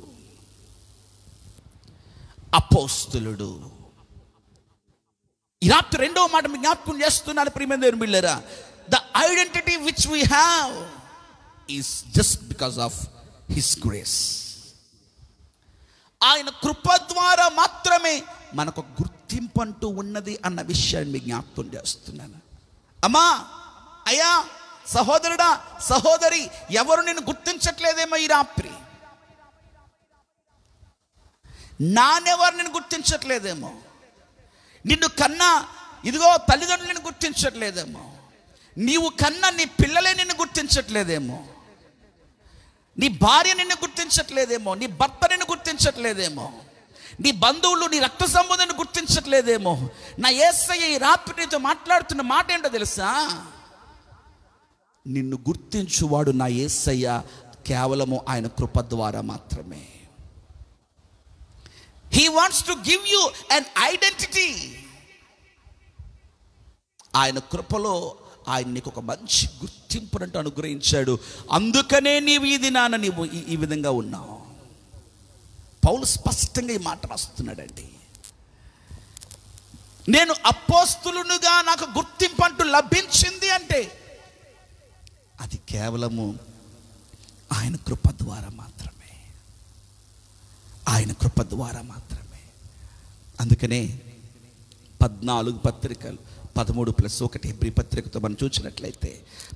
అపోస్తలుడు. ఈ రాత్రి రెండవ మాట మీకు జ్ఞాపకం చేస్తున్నాను ప్రియమైన దేవుని బిడ్డలారా. The identity which we have is just because of his grace. ఆయన కృప ద్వారా మాత్రమే మనకు గుర్తింపు అంటూ ఉన్నది అన్న విషయాన్ని మీకు జ్ఞాపకం చేస్తున్నాను. అమ్మా, అయ్యా, సహోదరుడా, సహోదరి, ఎవరు నిన్ను గుర్తించట్లేదేమో ఈ రాత్రి. నానెవరు నిన్ను గుర్తించట్లేదేమో. నిన్ను కన్నా ఇదిగో తల్లిదండ్రులు నిన్ను గుర్తించట్లేదేమో. నీవు కన్నా నీ పిల్లలే నిన్ను గుర్తించట్లేదేమో. నీ భార్య నిన్ను గుర్తించట్లేదేమో. నీ భర్త నిన్ను గుర్తించట్లేదేమో. నీ బంధువులు, నీ రక్త సంబంధాన్ని గుర్తించట్లేదేమో. నా యేసయ్య ఈ రాత్రి నీతో మాట్లాడుతున్న మాట ఏంటో తెలుసా? నిన్ను గుర్తించువాడు నా యేసయ్య కేవలము ఆయన కృప ద్వారా మాత్రమే. He wants to give you an identity. ఆయన కృపలో ఆయన నీకు ఒక మంచి గుర్తింపునంటూ అనుగ్రహించాడు. అందుకనే నీవు ఈ దినాన నీవు ఈ విధంగా ఉన్నావు. పౌలు స్పష్టంగా ఈ మాట రాస్తున్నాడండి. నేను అపోస్తలునిగా నాకు గుర్తింపు అంటూ లభించింది అంటే అది కేవలము ఆయన కృప ద్వారా మాత్రమే. ఆయన కృప ద్వారా మాత్రమే. అందుకనే 14 పత్రికలు 13+1 హెబ్రీ పత్రికతో మనం చూసినట్లయితే,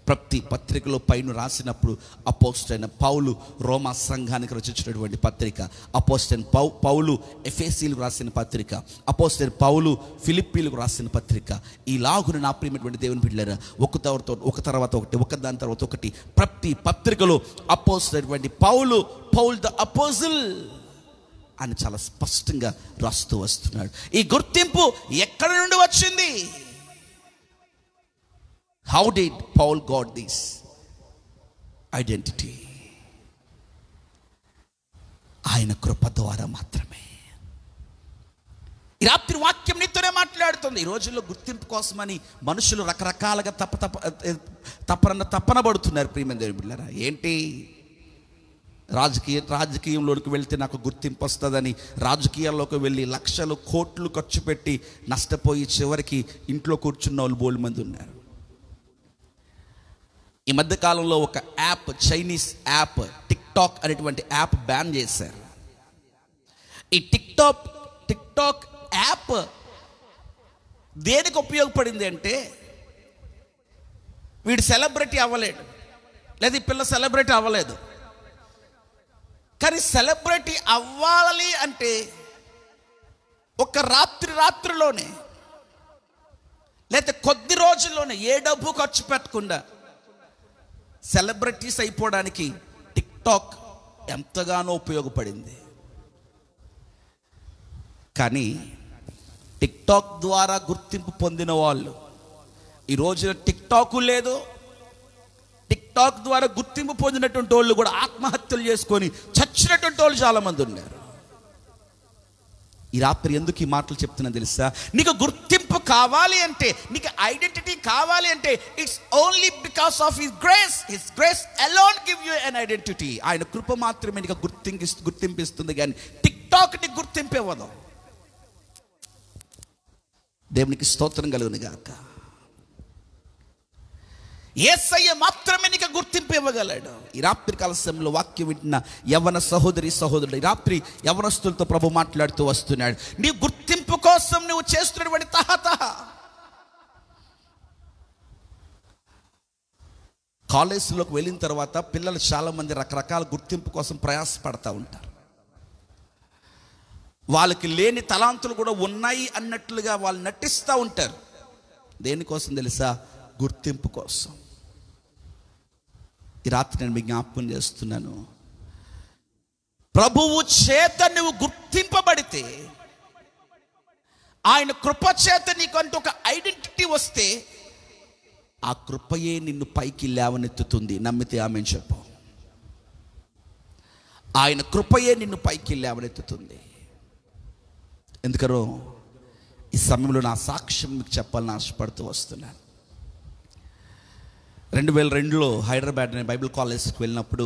ప్రతి పత్రికలో పైన రాసినప్పుడు అపోస్తలైన పౌలు రోమా సంఘానికి రచించినటువంటి పత్రిక, అపోస్తలైన పౌలు ఎఫెసీలకు రాసిన పత్రిక, అపోస్తలైన పౌలు ఫిలిప్పీలకు రాసిన పత్రిక. ఈలాగున నా ప్రియమైనటువంటి దేవుని బిడ్డలారా, ఒక తర్వాత ఒకటి, ఒకదాని తర్వాత ఒకటి, ప్రతి పత్రికలో అపోస్తలైనటువంటి పౌల్ ద అపోజిల్ అని చాలా స్పష్టంగా రాస్తూ వస్తున్నాడు. ఈ గుర్తింపు ఎక్కడి నుండి వచ్చింది? How did Paul got this identity? ఆయన కృప ద్వారా మాత్రమే. ఈ రాత్రి వాక్యం నీతోనే మాట్లాడుతుంది. ఈ రోజుల్లో గుర్తింపు కోసమని మనుషులు రకరకాలుగా తప్పన పడుతున్నారు. ప్రియమైన దేవుని బిడ్డలారా, ఏంటి రాజకీయంలోకి వెళ్తే నాకు గుర్తింపు వస్తుందని రాజకీయాల్లోకి వెళ్ళి లక్షలు కోట్లు ఖర్చు పెట్టి నష్టపోయి చివరికి ఇంట్లో కూర్చున్న వాళ్ళు బోల్డ్ మంది ఉన్నారు. ఈ మధ్యకాలంలో ఒక యాప్, చైనీస్ యాప్ టిక్టాక్ అనేటువంటి యాప్ బ్యాన్ చేశారు. ఈ టిక్టాక్ యాప్ దేనికి ఉపయోగపడింది అంటే, వీడు సెలబ్రిటీ అవ్వలేడు, లేదా ఈ పిల్ల సెలబ్రిటీ అవ్వలేదు, కానీ సెలబ్రిటీ అవ్వాలి అంటే ఒక రాత్రిలోనే, లేకపోతే కొద్ది రోజుల్లోనే, ఏ డబ్బు ఖర్చు పెట్టకుండా సెలబ్రిటీస్ అయిపోవడానికి టిక్టాక్ ఎంతగానో ఉపయోగపడింది. కానీ టిక్టాక్ ద్వారా గుర్తింపు పొందిన వాళ్ళు ఈ రోజున టిక్టాక్ లేదు, టిక్టాక్ ద్వారా గుర్తింపు పొందినటువంటి వాళ్ళు కూడా ఆత్మహత్యలు చేసుకొని చచ్చినటువంటి వాళ్ళు చాలామంది ఉన్నారు. ఈ రాత్రి ఎందుకు ఈ మాటలు చెప్తున్నా తెలుసా? నీకు గుర్తింపు కావాలి అంటే, నీకు ఐడెంటిటీ కావాలి అంటే, it's only because of his grace alone give you an identity. ఆయన కృప మాత్రమే నీకు గుర్తింపిస్తుంది, కానీ టిక్టాక్ నీకు గుర్తింపు ఇవ్వదు. దేవునికి స్తోత్రం కలుగును గాక. యేసయ్య మాత్రమే నీకు గుర్తింపు ఇవ్వగలడు. ఈ రాత్రి కాల సమయంలో వాక్యం వింటున్న యవ్వన సహోదరుడు, ఈ రాత్రి యవ్వనస్తులతో ప్రభు మాట్లాడుతూ వస్తున్నాడు. నీ గుర్తింపు కోసం నువ్వు చేస్తున్నటువంటి తహతహ. కాలేజీలోకి వెళ్ళిన తర్వాత పిల్లలు చాలామంది రకరకాల గుర్తింపు కోసం ప్రయాసపడతా ఉంటారు. వాళ్ళకి లేని తలాంతులు కూడా ఉన్నాయి అన్నట్లుగా వాళ్ళు నటిస్తూ ఉంటారు. దేనికోసం తెలుసా? గుర్తింపు కోసం. ఈ రాత్రి నేను మీకు జ్ఞాపకం చేస్తున్నాను, ప్రభువు చేత నువ్వు గుర్తింపబడితే, ఆయన కృప చేత నీకంటూ ఒక ఐడెంటిటీ వస్తే, ఆ కృపయే నిన్ను పైకి లేవనెత్తుతుంది. నమ్మితే ఆమేన్ చెప్పు. ఆయన కృపయే నిన్ను పైకి లేవనెత్తుతుంది. ఎందుకనో ఈ సమయంలో నా సాక్ష్యం మీకు చెప్పాలని ఆశపడుతూ వస్తున్నాను. 2002లో హైదరాబాద్ నేను బైబిల్ కాలేజ్కి వెళ్ళినప్పుడు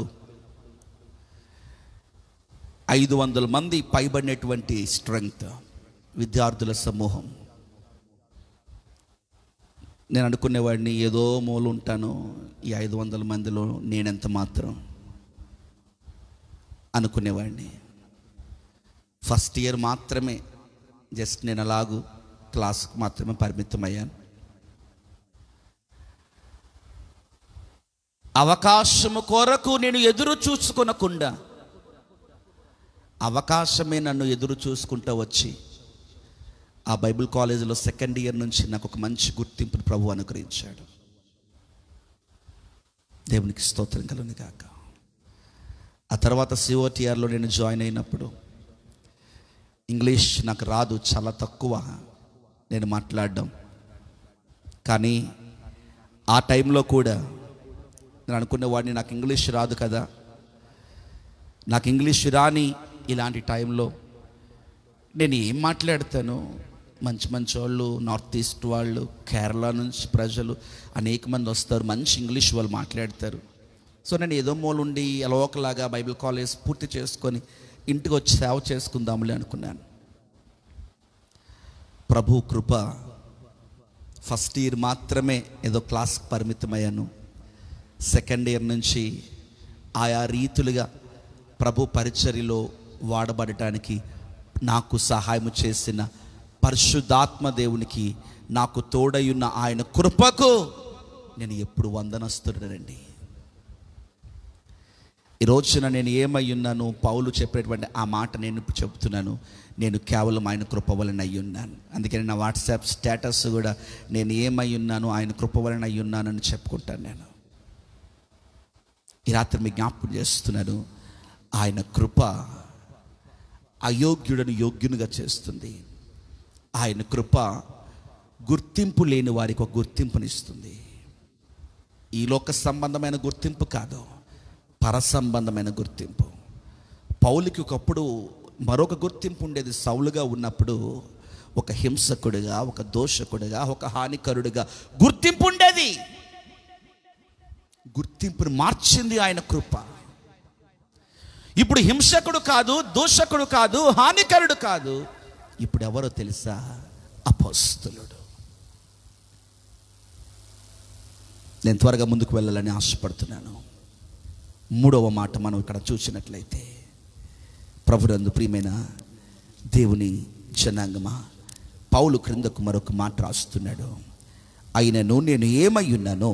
500 మంది పైబడినటువంటి స్ట్రెంగ్త్ విద్యార్థుల సమూహం. నేను అనుకునేవాడిని, ఏదో మూలు ఉంటాను, ఈ 500 మందిలో నేనెంత మాత్రం అనుకునేవాడిని. ఫస్ట్ ఇయర్ మాత్రమే జస్ట్ నేను అలాగూ క్లాస్కి మాత్రమే పరిమితమయ్యాను. అవకాశము కొరకు నేను ఎదురు చూసుకొనకుండా, అవకాశమే నన్ను ఎదురు చూసుకుంటూ వచ్చి ఆ బైబిల్ కాలేజీలో సెకండ్ ఇయర్ నుంచి నాకు ఒక మంచి గుర్తింపును ప్రభు అనుగ్రహించాడు. దేవునికి స్తోత్రం కలుగును గాక. ఆ తర్వాత COTRలో నేను జాయిన్ అయినప్పుడు ఇంగ్లీష్ నాకు రాదు, చాలా తక్కువ నేను మాట్లాడడం. కానీ ఆ టైంలో కూడా నేను అనుకునేవాడిని, నాకు ఇంగ్లీష్ రాదు కదా, నాకు ఇంగ్లీష్ రాని ఇలాంటి టైంలో నేను ఏం మాట్లాడతాను? మంచి మంచి వాళ్ళు, నార్త్ ఈస్ట్ వాళ్ళు, కేరళ నుంచి ప్రజలు అనేక మంది వస్తారు, మంచి ఇంగ్లీష్ వాళ్ళు మాట్లాడతారు. సో నేను ఏదో మూలుండి ఎలా ఒకలాగా బైబిల్ కాలేజ్ పూర్తి చేసుకొని ఇంటికి వచ్చి సేవ చేసుకుందాములే అనుకున్నాను. ప్రభు కృప, ఫస్ట్ ఇయర్ మాత్రమే ఏదో క్లాస్కి పరిమితమయ్యాను. సెకండ్ ఇయర్ నుంచి ఆయా రీతులుగా ప్రభు పరిచర్యలో వాడబడటానికి నాకు సహాయం చేసిన పరిశుద్ధాత్మ దేవునికి నాకు తోడయున్న ఆయన కృపకు నేను ఎప్పుడు వందనస్తుడనండి. ఈ రోజున నేను ఏమై ఉన్నాను, పౌలు చెప్పేటువంటి ఆ మాట నేను ఇప్పుడు చెప్తున్నాను, నేను కేవలం ఆయన కృప వలన అయ్యి ఉన్నాను. అందుకని నా వాట్సాప్ స్టేటస్ కూడా నేను ఏమై ఉన్నాను, ఆయన కృప వలన అయ్యి ఉన్నానని చెప్పుకుంటాను. నేను ఈ రాత్రి మీ జ్ఞాపకం చేస్తున్నాను, ఆయన కృప అయోగ్యుడను యోగ్యునిగా చేస్తుంది. ఆయన కృప గుర్తింపు లేని వారికి ఒక గుర్తింపునిస్తుంది. ఈ లోక సంబంధమైన గుర్తింపు కాదు, పరసంబంధమైన గుర్తింపు. పౌలుకి ఒకప్పుడు మరొక గుర్తింపు ఉండేది. సౌలుగా ఉన్నప్పుడు ఒక హింసకుడిగా, ఒక దోషకుడిగా, ఒక హానికరుడిగా గుర్తింపు ఉండేది. గుర్తింపుని మార్చింది ఆయన కృప. ఇప్పుడు హింసకుడు కాదు, దోషకుడు కాదు, హానికరుడు కాదు. ఇప్పుడు ఎవరో తెలుసా? అపోస్తలుడు. నేను త్వరగా ముందుకు వెళ్ళాలని ఆశపడుతున్నాను. మూడవ మాట మనం ఇక్కడ చూసినట్లయితే, ప్రభునందు ప్రియమైన దేవుని జనాంగమా, పౌలు క్రిందకు మరొక మాట రాస్తున్నాడు. అయినను నేను ఏమై ఉన్నానో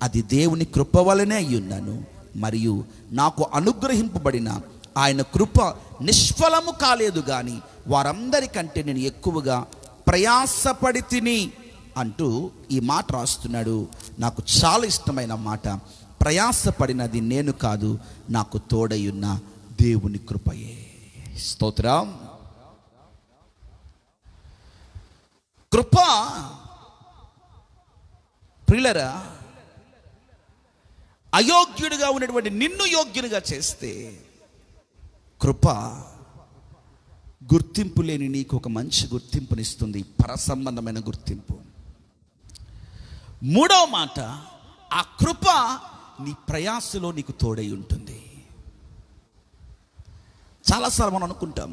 అది దేవుని కృప వలనే అయి ఉన్నాను, మరియు నాకు అనుగ్రహింపబడిన ఆయన కృప నిష్ఫలము కాలేదు, కానీ వారందరికంటే నేను ఎక్కువగా ప్రయాసపడి తిని అంటూ ఈ మాట రాస్తున్నాడు. నాకు చాలా ఇష్టమైన మాట. ప్రయాసపడినది నేను కాదు, నాకు తోడయున్న దేవుని కృపయే. స్తోత్రం. కృప ప్రియులరా, అయోగ్యుడిగా ఉన్నటువంటి నిన్ను యోగ్యునిగా చేస్తే, కృప గుర్తింపు లేని నీకు ఒక మంచి గుర్తింపునిస్తుంది, పరసంబంధమైన గుర్తింపు. మూడవ మాట, ఆ కృప నీ ప్రయాసలో నీకు తోడై ఉంటుంది. చాలాసార్లు మనం అనుకుంటాం,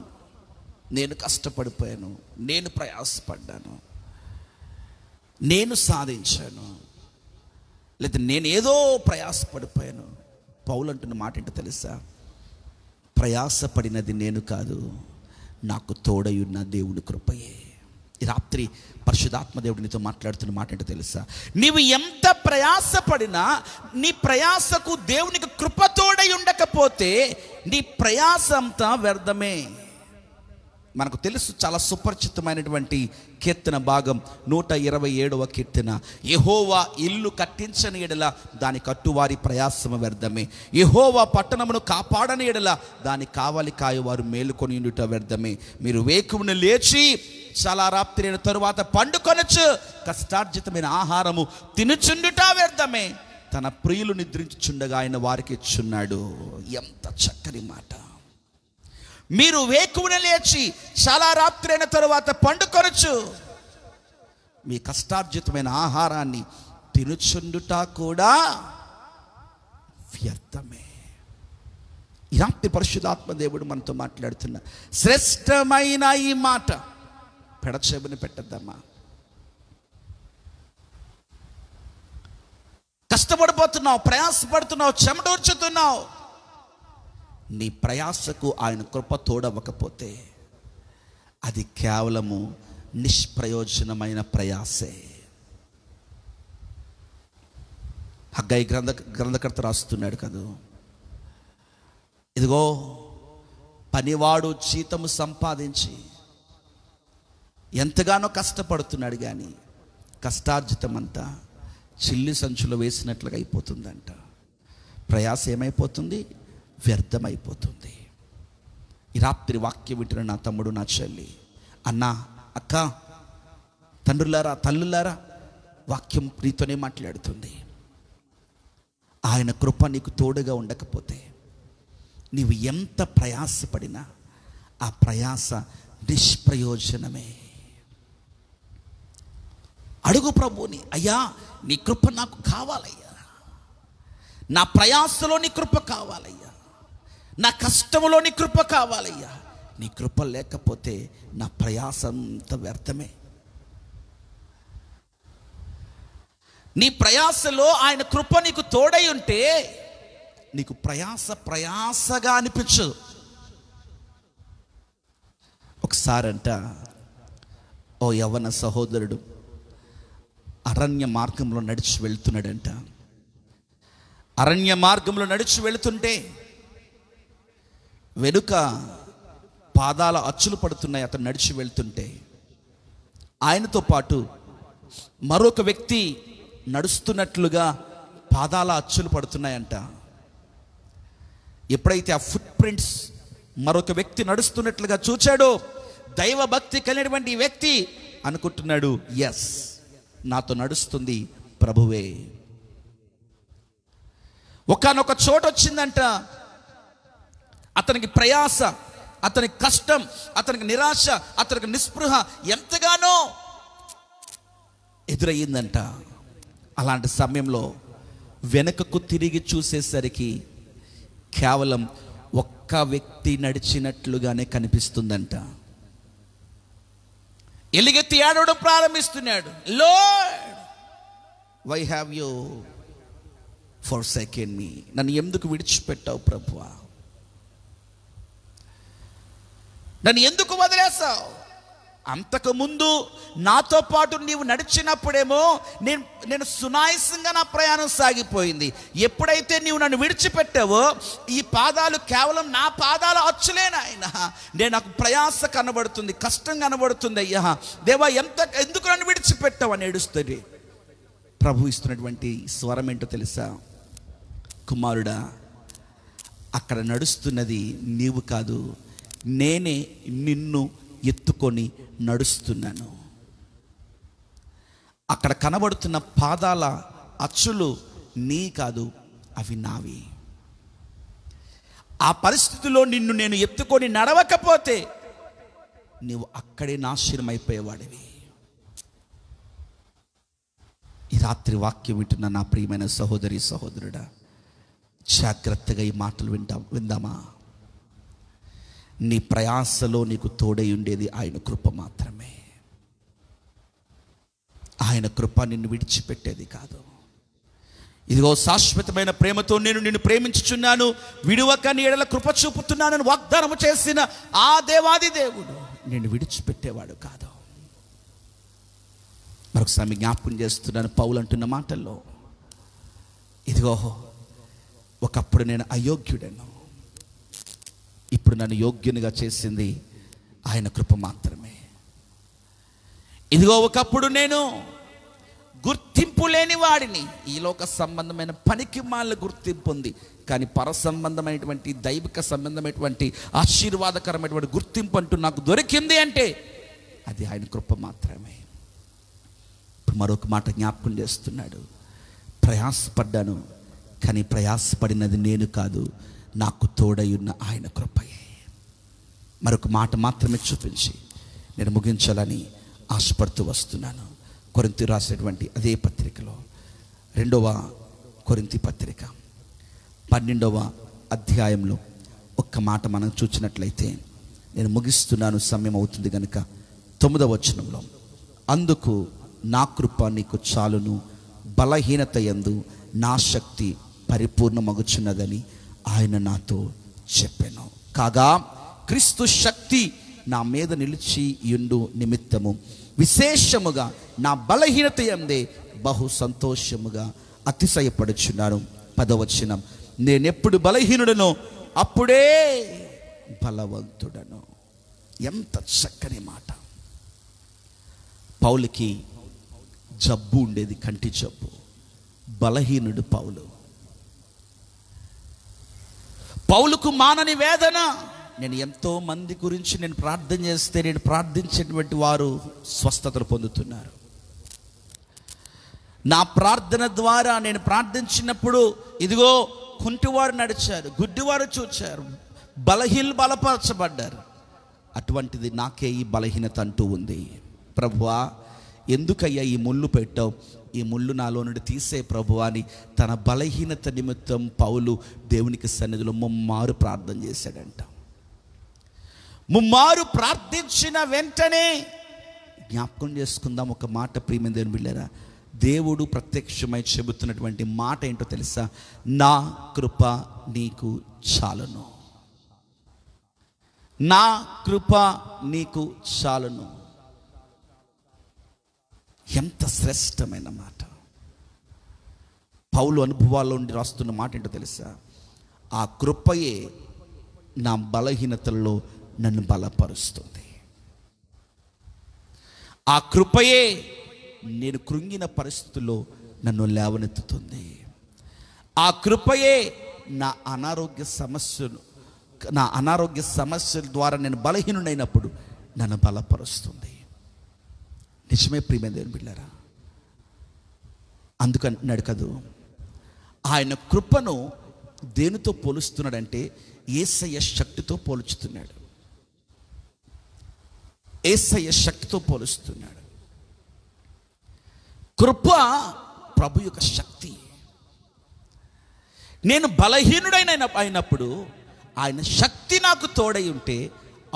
నేను కష్టపడిపోయాను, నేను ప్రయాసపడ్డాను, నేను సాధించాను, లేదా నేను ఏదో ప్రయాసపడిపోయాను. పౌలు అంటున్న మాట ఏంటో తెలుసా? ప్రయాసపడినది నేను కాదు, నాకు తోడయున్న దేవుని కృపయే. ఈ రాత్రి పరిశుద్ధాత్మ దేవుడు నీతో మాట్లాడుతున్న మాట ఏంటో తెలుసా? నీవు ఎంత ప్రయాసపడినా నీ ప్రయాసకు దేవునికి కృప తోడై ఉండకపోతే నీ ప్రయాస అంతా వ్యర్థమే. మనకు తెలుసు, చాలా సుపరిచితమైనటువంటి కీర్తన భాగం 127వ కీర్తన. యెహోవా ఇల్లు కట్టించని ఎడల దాని కట్టువారి ప్రయాసము వ్యర్థమే, యెహోవా పట్టణమును కాపాడని ఎడల దాని కావలి కాయవారు మేలుకొని ఉండుట వ్యర్థమే. మీరు వేకువను లేచి చాలా రాత్రి అయిన తరువాత పండుకొనొచ్చు, కష్టార్జితమైన ఆహారము తినుచుండుట వ్యర్థమే. తన ప్రియులు నిద్రించుచుండగా ఆయన వారికి ఇచ్చున్నాడు. ఎంత చక్కని మాట. మీరు వేకువన లేచి చాలా రాత్రి అయిన తరువాత పండుకొనొచ్చు, మీ కష్టార్జితమైన ఆహారాన్ని తినుచుండుట కూడా వ్యర్థమే. ఈ రాత్రి పరిశుద్ధాత్మ దేవుడు మనతో మాట్లాడుతున్న శ్రేష్టమైన ఈ మాట పెడచెవిని పెట్టద్దమ్మా. కష్టపడిపోతున్నావు, ప్రయాసపడుతున్నావు, చెమటూర్చుతున్నావు. నీ ప్రయాసకు ఆయన కృప తోడవ్వకపోతే అది కేవలము నిష్ప్రయోజనమైన ప్రయాసే. హగ్గయి గ్రంథకర్త రాస్తున్నాడు కదా, ఇదిగో పనివాడు జీతము సంపాదించి ఎంతగానో కష్టపడుతున్నాడు, కానీ కష్టార్జితమంతా చిల్లి సంచులో వేసినట్లుగా అయిపోతుందంట. ప్రయాస ఏమైపోతుంది? వ్యర్థమైపోతుంది. ఈ రాత్రి వాక్యం వింటున్న నా తమ్ముడు, నా చెల్లి, అన్న, అక్క, తండ్రులారా, తల్లులారా, వాక్యం నీతోనే మాట్లాడుతుంది. ఆయన కృప నీకు తోడుగా ఉండకపోతే నీవు ఎంత ప్రయాసపడినా ఆ ప్రయాస నిష్ప్రయోజనమే. అడుగు ప్రభువుని, అయ్యా నీ కృప నాకు కావాలయ్యా, నా ప్రయాసలో నీ కృప కావాలయ్యా, నా కష్టంలో నీ కృప కావాలయ్యా. నీ కృప లేకపోతే నా ప్రయాస అంత వ్యర్థమే. నీ ప్రయాసలో ఆయన కృప నీకు తోడై ఉంటే నీకు ప్రయాసగా అనిపించదు. ఒకసారంట ఓ యవ్వన సహోదరుడు అరణ్య మార్గంలో నడిచి వెళ్తున్నాడంట. అరణ్య మార్గంలో నడిచి వెళుతుంటే వెనుక పాదాల అచ్చులు పడుతున్నాయి. అతను నడిచి వెళ్తుంటే ఆయనతో పాటు మరొక వ్యక్తి నడుస్తున్నట్లుగా పాదాల అచ్చులు పడుతున్నాయంట. ఎప్పుడైతే ఆ ఫుట్ ప్రింట్స్ మరొక వ్యక్తి నడుస్తున్నట్లుగా చూచాడో, దైవ భక్తి కలిగినటువంటి వ్యక్తి అనుకుంటున్నాడు, ఎస్, నాతో నడుస్తుంది ప్రభువే. ఒకానొక చోటు వచ్చిందంట. అతనికి ప్రయాస, అతనికి కష్టం, అతనికి నిరాశ, అతనికి నిస్పృహ ఎంతగానో ఎదురయ్యిందంట. అలాంటి సమయంలో వెనుకకు తిరిగి చూసేసరికి కేవలం ఒక్క వ్యక్తి నడిచినట్లుగానే కనిపిస్తుందంట. ఎలుగెత్తి ఏడవడం ప్రారంభిస్తున్నాడు. లార్డ్, వై హ్యావ్ యూ ఫోర్సాకెన్ మీ? నన్ను ఎందుకు విడిచిపెట్టావు ప్రభువా? నన్ను ఎందుకు వదిలేసావు? అంతకుముందు నాతో పాటు నీవు నడిచినప్పుడేమో నేను సునాయాసంగా నా ప్రయాణం సాగిపోయింది. ఎప్పుడైతే నీవు నన్ను విడిచిపెట్టావో ఈ పాదాలు కేవలం నా పాదాల అచ్చులేనాయన. నాకు ప్రయాస కనబడుతుంది, కష్టం కనబడుతుంది. అయ్యా దేవా, ఎందుకు నన్ను విడిచిపెట్టావు అని ఏడుస్తుంది. ప్రభు ఇస్తున్నటువంటి స్వరం ఏంటో తెలుసా? కుమారుడా, అక్కడ నడుస్తున్నది నీవు కాదు, నేనే నిన్ను ఎత్తుకొని నడుస్తున్నాను. అక్కడ కనబడుతున్న పాదాల అచ్చులు నీ కాదు, అవి నావి. ఆ పరిస్థితిలో నిన్ను నేను ఎత్తుకొని నడవకపోతే నీవు అక్కడే నాశనం అయిపోయేవాడివి. ఈ రాత్రి వాక్యం వింటున్న నా ప్రియమైన సహోదరి సహోదరుడా, జాగ్రత్తగా ఈ మాటలు విందామా? నీ ప్రయాసలో నీకు తోడై ఉండేది ఆయన కృప మాత్రమే. ఆయన కృప నిన్ను విడిచిపెట్టేది కాదు. ఇదిగో శాశ్వతమైన ప్రేమతో నేను నిన్ను ప్రేమించుచున్నాను, విడువక నీ ఎడల కృప చూపుతున్నానని వాగ్దానము చేసిన ఆ దేవాది దేవుడు నిన్ను విడిచిపెట్టేవాడు కాదు. మరొకసారి జ్ఞాపకం చేస్తున్నాను పౌలు అంటున్న మాటల్లో, ఇదిగో ఒకప్పుడు నేను అయోగ్యుడను, ఇప్పుడు నన్ను యోగ్యునిగా చేసింది ఆయన కృప మాత్రమే. ఇదిగో ఒకప్పుడు నేను గుర్తింపు లేని వాడిని, ఈ లోక సంబంధమైన పనికి మాల గుర్తింపు ఉంది, కానీ పర సంబంధమైనటువంటి దైవిక సంబంధమైనటువంటి ఆశీర్వాదకరమైనటువంటి గుర్తింపు అంటూ నాకు దొరికింది అంటే అది ఆయన కృప మాత్రమే. ఇప్పుడు మరొక మాట జ్ఞాపకం చేస్తున్నాడు. ప్రయాసపడ్డాను, కానీ ప్రయాసపడినది నేను కాదు, నాకు తోడయున్న ఆయన కృపయే. మరొక మాట మాత్రమే చూపించి నేను ముగించాలని ఆశపడుతూ వస్తున్నాను. కొరింథీ రాసినటువంటి అదే పత్రికలో 2వ కొరింథీ పత్రిక 12వ అధ్యాయంలో ఒక్క మాట మనం చూసినట్లయితే, నేను ముగిస్తున్నాను, సమయం అవుతుంది కనుక 9వ వచనంలో, అందుకు నా కృప నీకు చాలును, బలహీనత యందు నా శక్తి పరిపూర్ణమగుచున్నదని ఆయన నాతో చెప్పాను. కాగా క్రీస్తు శక్తి నా మీద నిలిచి యుండు నిమిత్తము విశేషముగా నా బలహీనత యందే బహు సంతోషముగా అతిశయపడుచున్నాను. 10వ వచనం, నేనెప్పుడు బలహీనుడనో అప్పుడే బలవంతుడను. ఎంత చక్కని మాట. పౌలుకి జబ్బు ఉండేది, కంటి జబ్బు. బలహీనుడు పౌలుకు మానని వేదన. నేను ఎంతో మంది గురించి నేను ప్రార్థన చేస్తే, నేను ప్రార్థించేటువంటి వారు స్వస్థతలు పొందుతున్నారు. నా ప్రార్థన ద్వారా నేను ప్రార్థించినప్పుడు ఇదిగో కుంటివారు నడిచారు, గుడ్డివారు చూచారు, బలపరచబడ్డారు. అటువంటిది నాకే ఈ బలహీనత అంటూ ఉంది. ప్రభువా, ఎందుకయ్యా ఈ ముళ్ళు పెట్టావు? ఈ ముళ్ళు నాలో నుండి తీసే ప్రభువా అని తన బలహీనత నిమిత్తం పౌలు దేవునికి సన్నిధిలో ముమ్మారు ప్రార్థన చేశాడంట. ముమ్మారు ప్రార్థించిన వెంటనే జ్ఞాపకం చేసుకుందాం ఒక మాట, ప్రియమైన దేవుని బిడ్డలారా, దేవుడు ప్రత్యక్షమై చెబుతున్నటువంటి మాట ఏంటో తెలుసా? నా కృప నీకు చాలును, నా కృప నీకు చాలును. ఎంత శ్రేష్టమైన మాట. పౌలు అనుభవాల్లో ఉండి రాస్తున్న మాట ఏంటో తెలుసా? ఆ కృపయే నా బలహీనతల్లో నన్ను బలపరుస్తుంది. ఆ కృపయే నేను కృంగిన పరిస్థితుల్లో నన్ను లేవనెత్తుతుంది. ఆ కృపయే నా అనారోగ్య సమస్యల ద్వారా నేను బలహీనుడైనప్పుడు నన్ను బలపరుస్తుంది. నిజమే ప్రియమైన దేవుని బిడ్డలారా, అందుకన్నాడు కదూ, ఆయన కృపను దేనితో పోలుస్తున్నాడంటే యేసయ్య శక్తితో పోల్చుతున్నాడు. యేసయ్య శక్తితో పోలుస్తున్నాడు. కృప ప్రభు యొక్క శక్తి. నేను అయినప్పుడు ఆయన శక్తి నాకు తోడై ఉంటే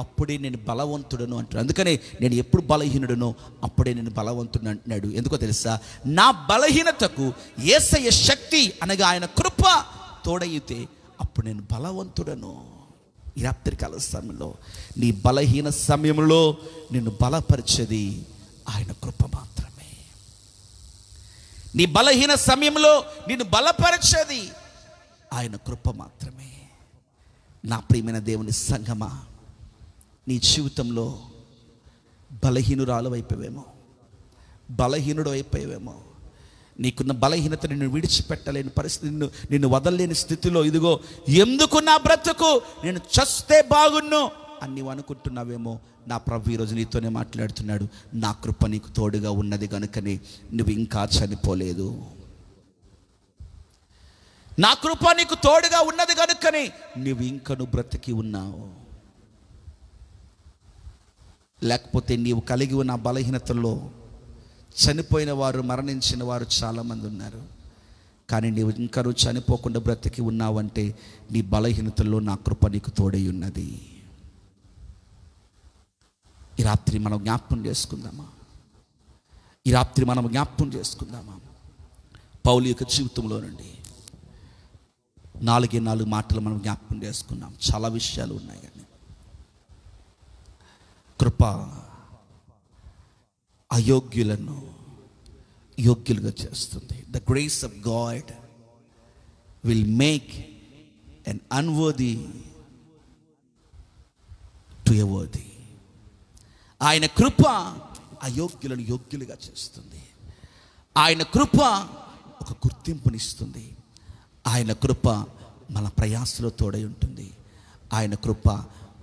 అప్పుడే నేను బలవంతుడను అంటాడు. అందుకనే నేను ఎప్పుడు బలహీనుడనో అప్పుడే నేను బలవంతుడు అంటున్నాడు. ఎందుకో తెలుసా? నా బలహీనతకు యేసయ్య శక్తి అనగా ఆయన కృప తోడైతే అప్పుడు నేను బలవంతుడను. ఈ రాత్రికాల సమయంలో నీ బలహీన సమయంలో నిన్ను బలపరిచేది ఆయన కృప మాత్రమే. నీ బలహీన సమయంలో నిన్ను బలపరిచేది ఆయన కృప మాత్రమే. నా ప్రియమైన దేవుని సంగమా, నీ జీవితంలో బలహీనురాలు అయిపోయావేమో, బలహీనుడు అయిపోయావేమో. నీకున్న బలహీనత నిన్ను విడిచిపెట్టలేని పరిస్థితి, నిన్ను వదలలేని స్థితిలో, ఇదిగో ఎందుకు నా బ్రతుకు, నేను చస్తే బాగున్ను అని నీవు అనుకుంటున్నావేమో. నా ప్రభు ఈరోజు నీతోనే మాట్లాడుతున్నాడు. నా కృప నీకు తోడుగా ఉన్నది కనుకనే నువ్వు ఇంకా చనిపోలేదు. నా కృప నీకు తోడుగా ఉన్నది కనుకనే నువ్వు ఇంకను బ్రతికి ఉన్నావు. లేకపోతే నీవు కలిగి ఉన్న బలహీనతల్లో చనిపోయిన వారు, మరణించిన వారు చాలామంది ఉన్నారు. కానీ నీవు ఇంకా చనిపోకుండా బ్రతికి ఉన్నావంటే నీ బలహీనతల్లో నా కృప నీకు తోడై ఉన్నది. ఈ రాత్రి మనం జ్ఞాపకం చేసుకుందామా? ఈ రాత్రి మనం జ్ఞాపకం చేసుకుందామా? పౌలు యొక్క జీవితంలో నుండి 4 మాటలు మనం జ్ఞాపకం చేసుకున్నాం. చాలా విషయాలు ఉన్నాయి. కానీ కృప అయోగ్యులను యోగ్యులుగా చేస్తుంది. The grace of God will make an unworthy to a worthy. ఆయన కృప అయోగ్యులను యోగ్యులుగా చేస్తుంది. ఆయన కృప ఒక గుర్తింపునిస్తుంది. ఆయన కృప మన ప్రయాసలో తోడై ఉంటుంది. ఆయన కృప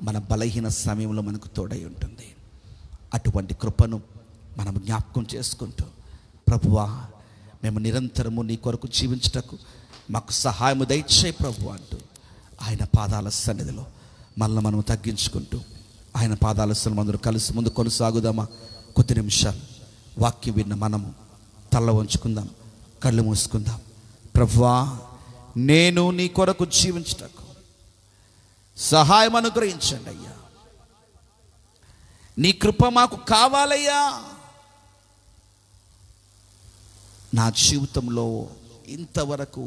మన బలహీన సమయంలో మనకు తోడై ఉంటుంది. అటువంటి కృపను మనం జ్ఞాపకం చేసుకుంటూ, ప్రభువా మేము నిరంతరము నీ కొరకు జీవించుటకు మాకు సహాయము దయచేయి ప్రభు అంటూ ఆయన పాదాల సన్నిధిలో మనల్ని మనం తగ్గించుకుంటూ ఆయన పాదాల సన్నిధిలో అందరూ కలిసి ముందు కొనసాగుదామా? కొద్ది నిమిషాలు వాక్యం విన్న మనము తల్ల వంచుకుందాం, కళ్ళు మూసుకుందాం. ప్రభువా నేను నీ కొరకు జీవించుటకు సహాయం అనుగ్రహించండి అయ్యా. నీ కృప మాకు కావాలయ్యా. నా జీవితంలో ఇంతవరకు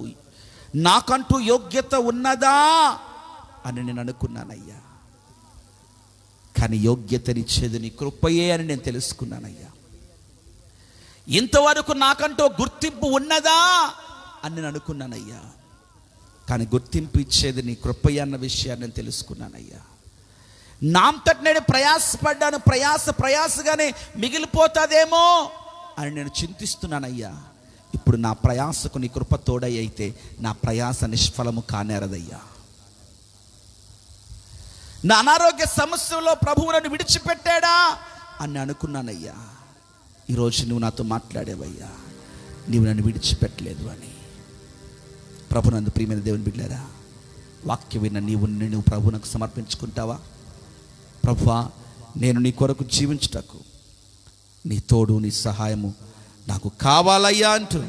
నాకంటూ యోగ్యత ఉన్నదా అని నేను అనుకున్నానయ్యా. కానీ యోగ్యతనిచ్చేది నీ కృపయే అని నేను తెలుసుకున్నానయ్యా. ఇంతవరకు నాకంటూ గుర్తింపు ఉన్నదా అని నేను అనుకున్నానయ్యా. కానీ గుర్తింపు ఇచ్చేది నీ కృపయే అన్న విషయాన్ని నేను తెలుసుకున్నానయ్యా. నాంతటి నేను ప్రయాసపడ్డాను, ప్రయాసగానే మిగిలిపోతుందేమో అని నేను చింతిస్తున్నానయ్యా. ఇప్పుడు నా ప్రయాసకు నీ కృప తోడై అయితే నా ప్రయాస నిష్ఫలము కానేరదయ్యా. నా అనారోగ్య సమస్యలో ప్రభువు నన్ను విడిచిపెట్టాడా అని అనుకున్నానయ్యా. ఈరోజు నువ్వు నాతో మాట్లాడేవయ్యా, నీవు నన్ను విడిచిపెట్టలేదు అని. ప్రభు నందు ప్రియమైన దేవుని బిడ్డలారా, వాక్యం విన్న నువ్వు ప్రభువునకు సమర్పించుకుంటావా? ప్రభువా నేను నీ కొరకు జీవించుటకు నీ తోడు నీ సహాయము నాకు కావాలయ్యా అంటూ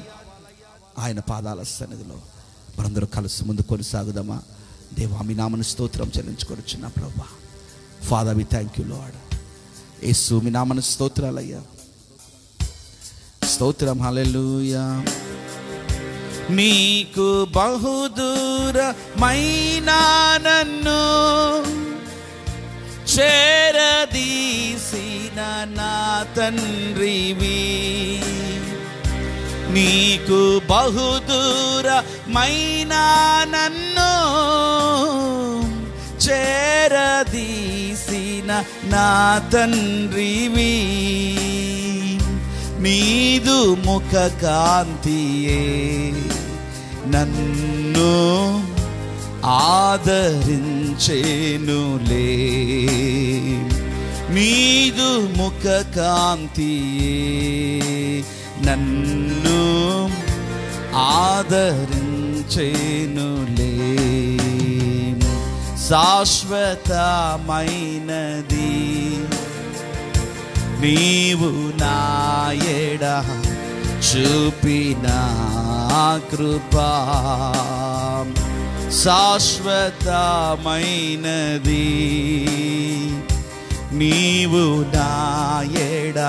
ఆయన పాదాల సన్నిధిలో మనందరూ కలిసి ముందు కొనసాగుదామా? దేవా మీ నామమున స్తోత్రం చెల్లించుకొనుచున్నా ప్రభువా. Father we thank you Lord. యేసు మీ నామమున స్తోత్రాలయ్యా, స్తోత్రం హల్లెలూయా. నీకు బహుదూరమైన నన్ను చేరదీసి నా తండ్రివి, నీకు బహుదూరమైన నన్ను చేరదీసిన నా తండ్రివి, నీదు ముఖ కాంతియే నన్ను ఆదరించేనులే, నీదు ముఖ కాంతియే నన్ను ఆదరించేనులే. శాశ్వతమైనది నీవు నా ఎడ చూపిన కృపా, శాశ్వతమైనది నీవు నా ఎడ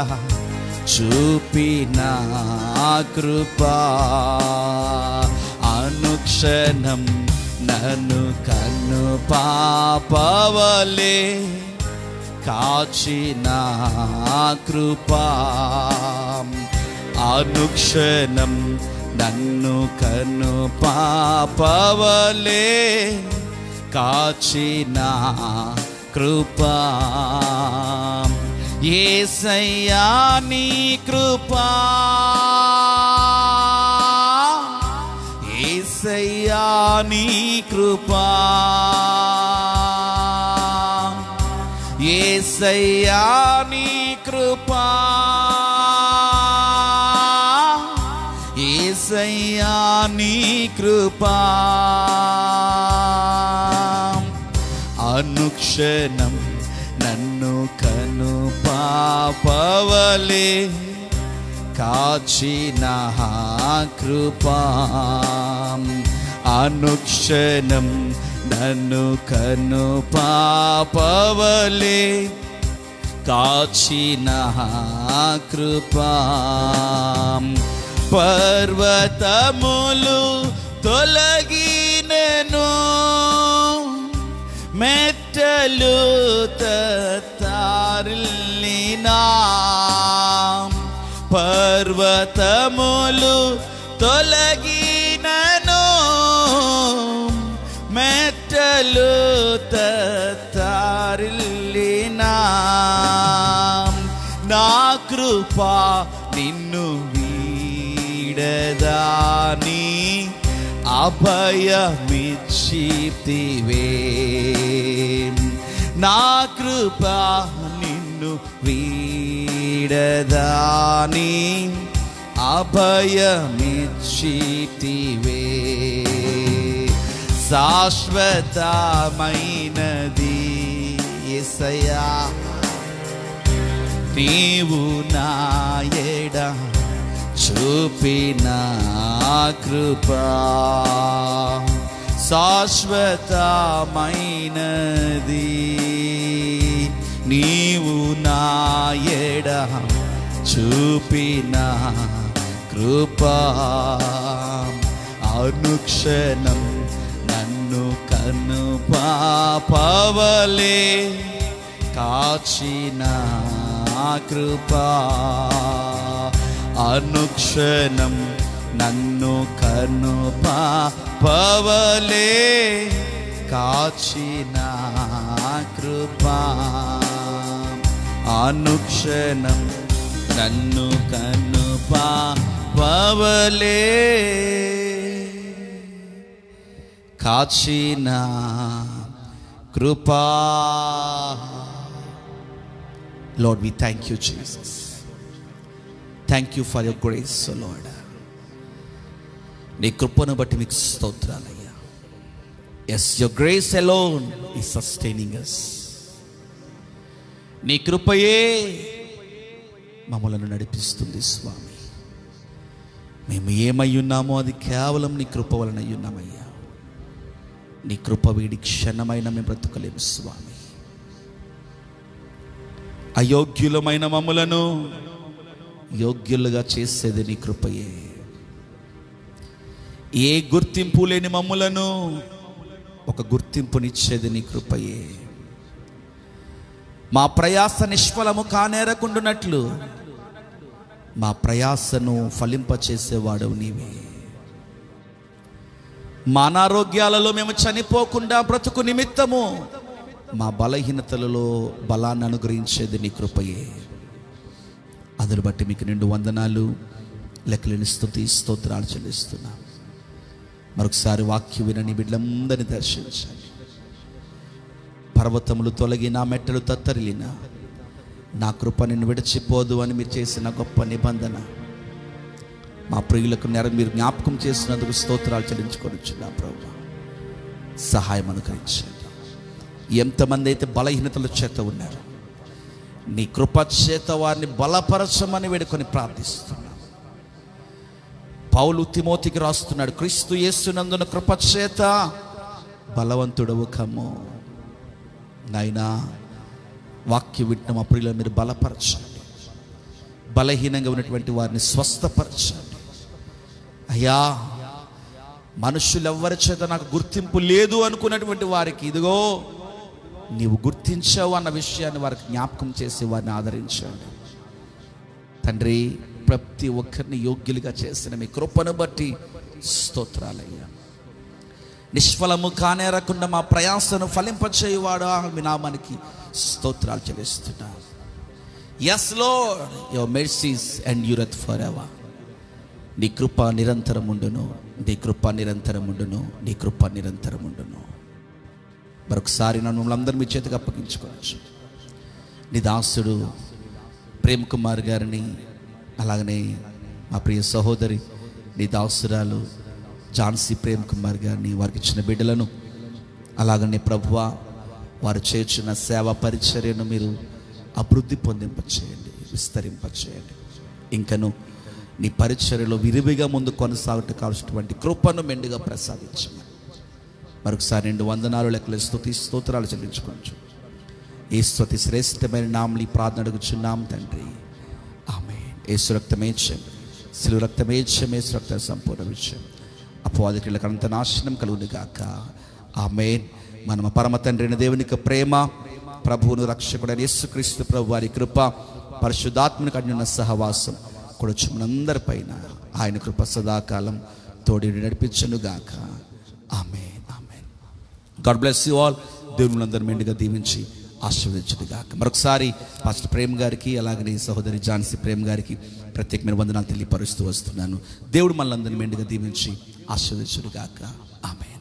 చూపిన కృపా. అనుక్షణం నన్ను కన్ను పాపవలే కాచిన కృపా, అనుక్షణం నన్ను కన్ను పాపవలే కాచిన కృపా. యేసయ్యా నీ కృపా, యేసయ్యా నీ కృపా, యేసయ్యా నీ కృపా, యేసయ్యా నీ కృపా. అనుక్షణం నన్ను కను పాపవలే కాచిన కృపా, అనుక్షణం నన్ను కను పాపవలే కాచిన కృపా. పర్వతములు తొలగినను, మెట్టలు తత్తరిల్లినా, పర్వతములు తొలగినను, మెట్టలు తత్తరిల్లినా, నా కృపా నిన్ను వీడదాని అభయమిచ్చితివే, నా కృపా నిన్ను వీడదాని అభయమిచ్చితివే. శాశ్వతమైనది యేసయ్యా నీవు నా ఎడ చూపిన కృపా, శాశ్వతమైనది నీవు నా ఎడ చూపిన కృపా. అనుక్షణం నన్ను కన్ను పాపవలే కాచిన కృపా, అనుక్షణం నన్ను కన్ను పాపవలే కాచిన కృపా. అనుక్షణం నన్ను కన్ను పాపవలే కాచిన కృపా. Lord, we thank you, Jesus. Thank you for your grace, O Lord. నీ కృపను బట్టి మీకు స్తోత్రాలయ్యా. Yes, your grace alone is sustaining us. నీ కృపయే మమ్మలను నడిపిస్తుంది స్వామి. మేము ఏమై ఉన్నామో అది కేవలం నీ కృప వలన ఉన్నామయ్యా. నీ కృప వీడి క్షణమైన మేము బ్రతుకలేము స్వామి. అయోగ్యులమైన మమ్ములను యోగ్యులుగా చేసేది నీ కృపయే. ఏ గుర్తింపు లేని మమ్ములను ఒక గుర్తింపునిచ్చేది నీ కృపయే. మా ప్రయాస నిష్ఫలము కానేరకుండునట్లు మా ప్రయాసను ఫలింపచేసేవాడవు నీవే. మా అనారోగ్యాలలో మేము చనిపోకుండా బ్రతుకు నిమిత్తము మా బలహీనతలలో బలాన్ని అనుగ్రహించేది నీ కృపయే. అందును బట్టి మీకు నిండు వందనాలు, లెక్కలేని స్తుతి స్తోత్రాలు చెల్లిస్తున్నాం. మరొకసారి వాక్యం వినని బిడ్డలందరినీ దర్శించండి. పర్వతములు తొలగినా, మెట్టలు తత్తరిలినా, నా కృప నిన్ను విడిచిపోదు అని మీరు చేసిన గొప్ప నిబంధన మా ప్రియులకు మీరు జ్ఞాపకం చేసినందుకు స్తోత్రాలు చెల్లించుకొనిచున్నా ప్రభువా. సహాయం అనుగ్రహించండి. ఎంతమంది అయితే బలహీనతల చేత ఉన్నారు, నీ కృప చేత వారిని బలపరచమని వేడుకొని ప్రార్థిస్తున్నాను. పౌలు తిమోతికి రాస్తున్నాడు, క్రీస్తు యేసునందున కృప చేత బలవంతుడవు కమ్ము. నాయనా, వాక్య వింటున్న మా ప్రియులను మీరు బలపరచండి. బలహీనంగా ఉన్నటువంటి వారిని స్వస్థపరచండి అయ్యా. మనుషులు ఎవరి చేత నాకు గుర్తింపు లేదు అనుకున్నటువంటి వారికి ఇదిగో నీవు గుర్తించావు అన్న విషయాన్ని వారికి జ్ఞాపకం చేసి వారిని ఆదరించండి తండ్రి. ప్రతి ఒక్కరిని యోగ్యులుగా చేసిన మీ కృపను బట్టి స్తోత్రాలయ్యా. నిష్ఫలము కానేరకుండా మా ప్రయాసను ఫలింపచేయువాడా మీ నామానికి స్తోత్రాలు చెల్లిస్తున్నా. yes Lord, your mercies endureth forever. నీ కృప నిరంతరముండును, నీ కృప నిరంతరముండును, నీ కృప నిరంతరముండును. మరొకసారి నన్ను అందరూ మీ చేతికి అప్పగించుకోవచ్చు. నీ దాసుడు ప్రేమ్ కుమార్ గారిని, అలాగనే మా ప్రియ సహోదరి నీ దాసురాలు ఝాన్సీ ప్రేమ్ కుమార్ గారిని, వారికి ఇచ్చిన బిడ్డలను, అలాగనే ప్రభువా వారు చేస్తున్న సేవా పరిచర్యను మీరు అభివృద్ధి పొందింపచేయండి, విస్తరింపచేయండి. ఇంకను నీ పరిచర్యలో విరివిగా ముందు కొనసాగుట కావాల్సినటువంటి కృపను మెండుగా ప్రసాదించమని మరొకసారి 2 వందనాలు లెక్కల స్తుతి స్తోత్రాలు చెల్లించుకోవచ్చు. ఈ స్తుతి శ్రేష్టమైన నామలి ప్రార్థన అడుగుచున్నాం తండ్రి, ఆమేన్. యేసు రక్తమే జయం, శిలువ రక్తమే జయం, యేసు రక్త సంపూర్ణ విజయం. అపవాదికులకు అంత నాశనం కలుగును గాక, ఆమేన్. మన పరమ తండ్రి దేవునికి ప్రేమ, ప్రభువును రక్షకుడైన యేసుక్రీస్తు ప్రభు వారి కృప, పరిశుద్ధాత్మనికి అన్యున్న సహవాసం కూడొచ్చు మనందరిపైన ఆయన కృప సదాకాలం తోడి నడిపించును గాక, amen, amen. God bless you all. దేవుని అందరూ మెండుగా దీవించి ఆశీర్వదించును గాక. మరొకసారి పాస్టర్ ప్రేమ్ గారికి, అలాగనే సహోదరి ఝాన్సీ ప్రేమ్ గారికి ప్రత్యేకమైన వందనాలు తెలియపరుస్తూ వస్తున్నాను. దేవుడు మనల్ని అందరినీ మెండుగా దీవించి ఆశీర్వదించును గాక, ఆమేన్.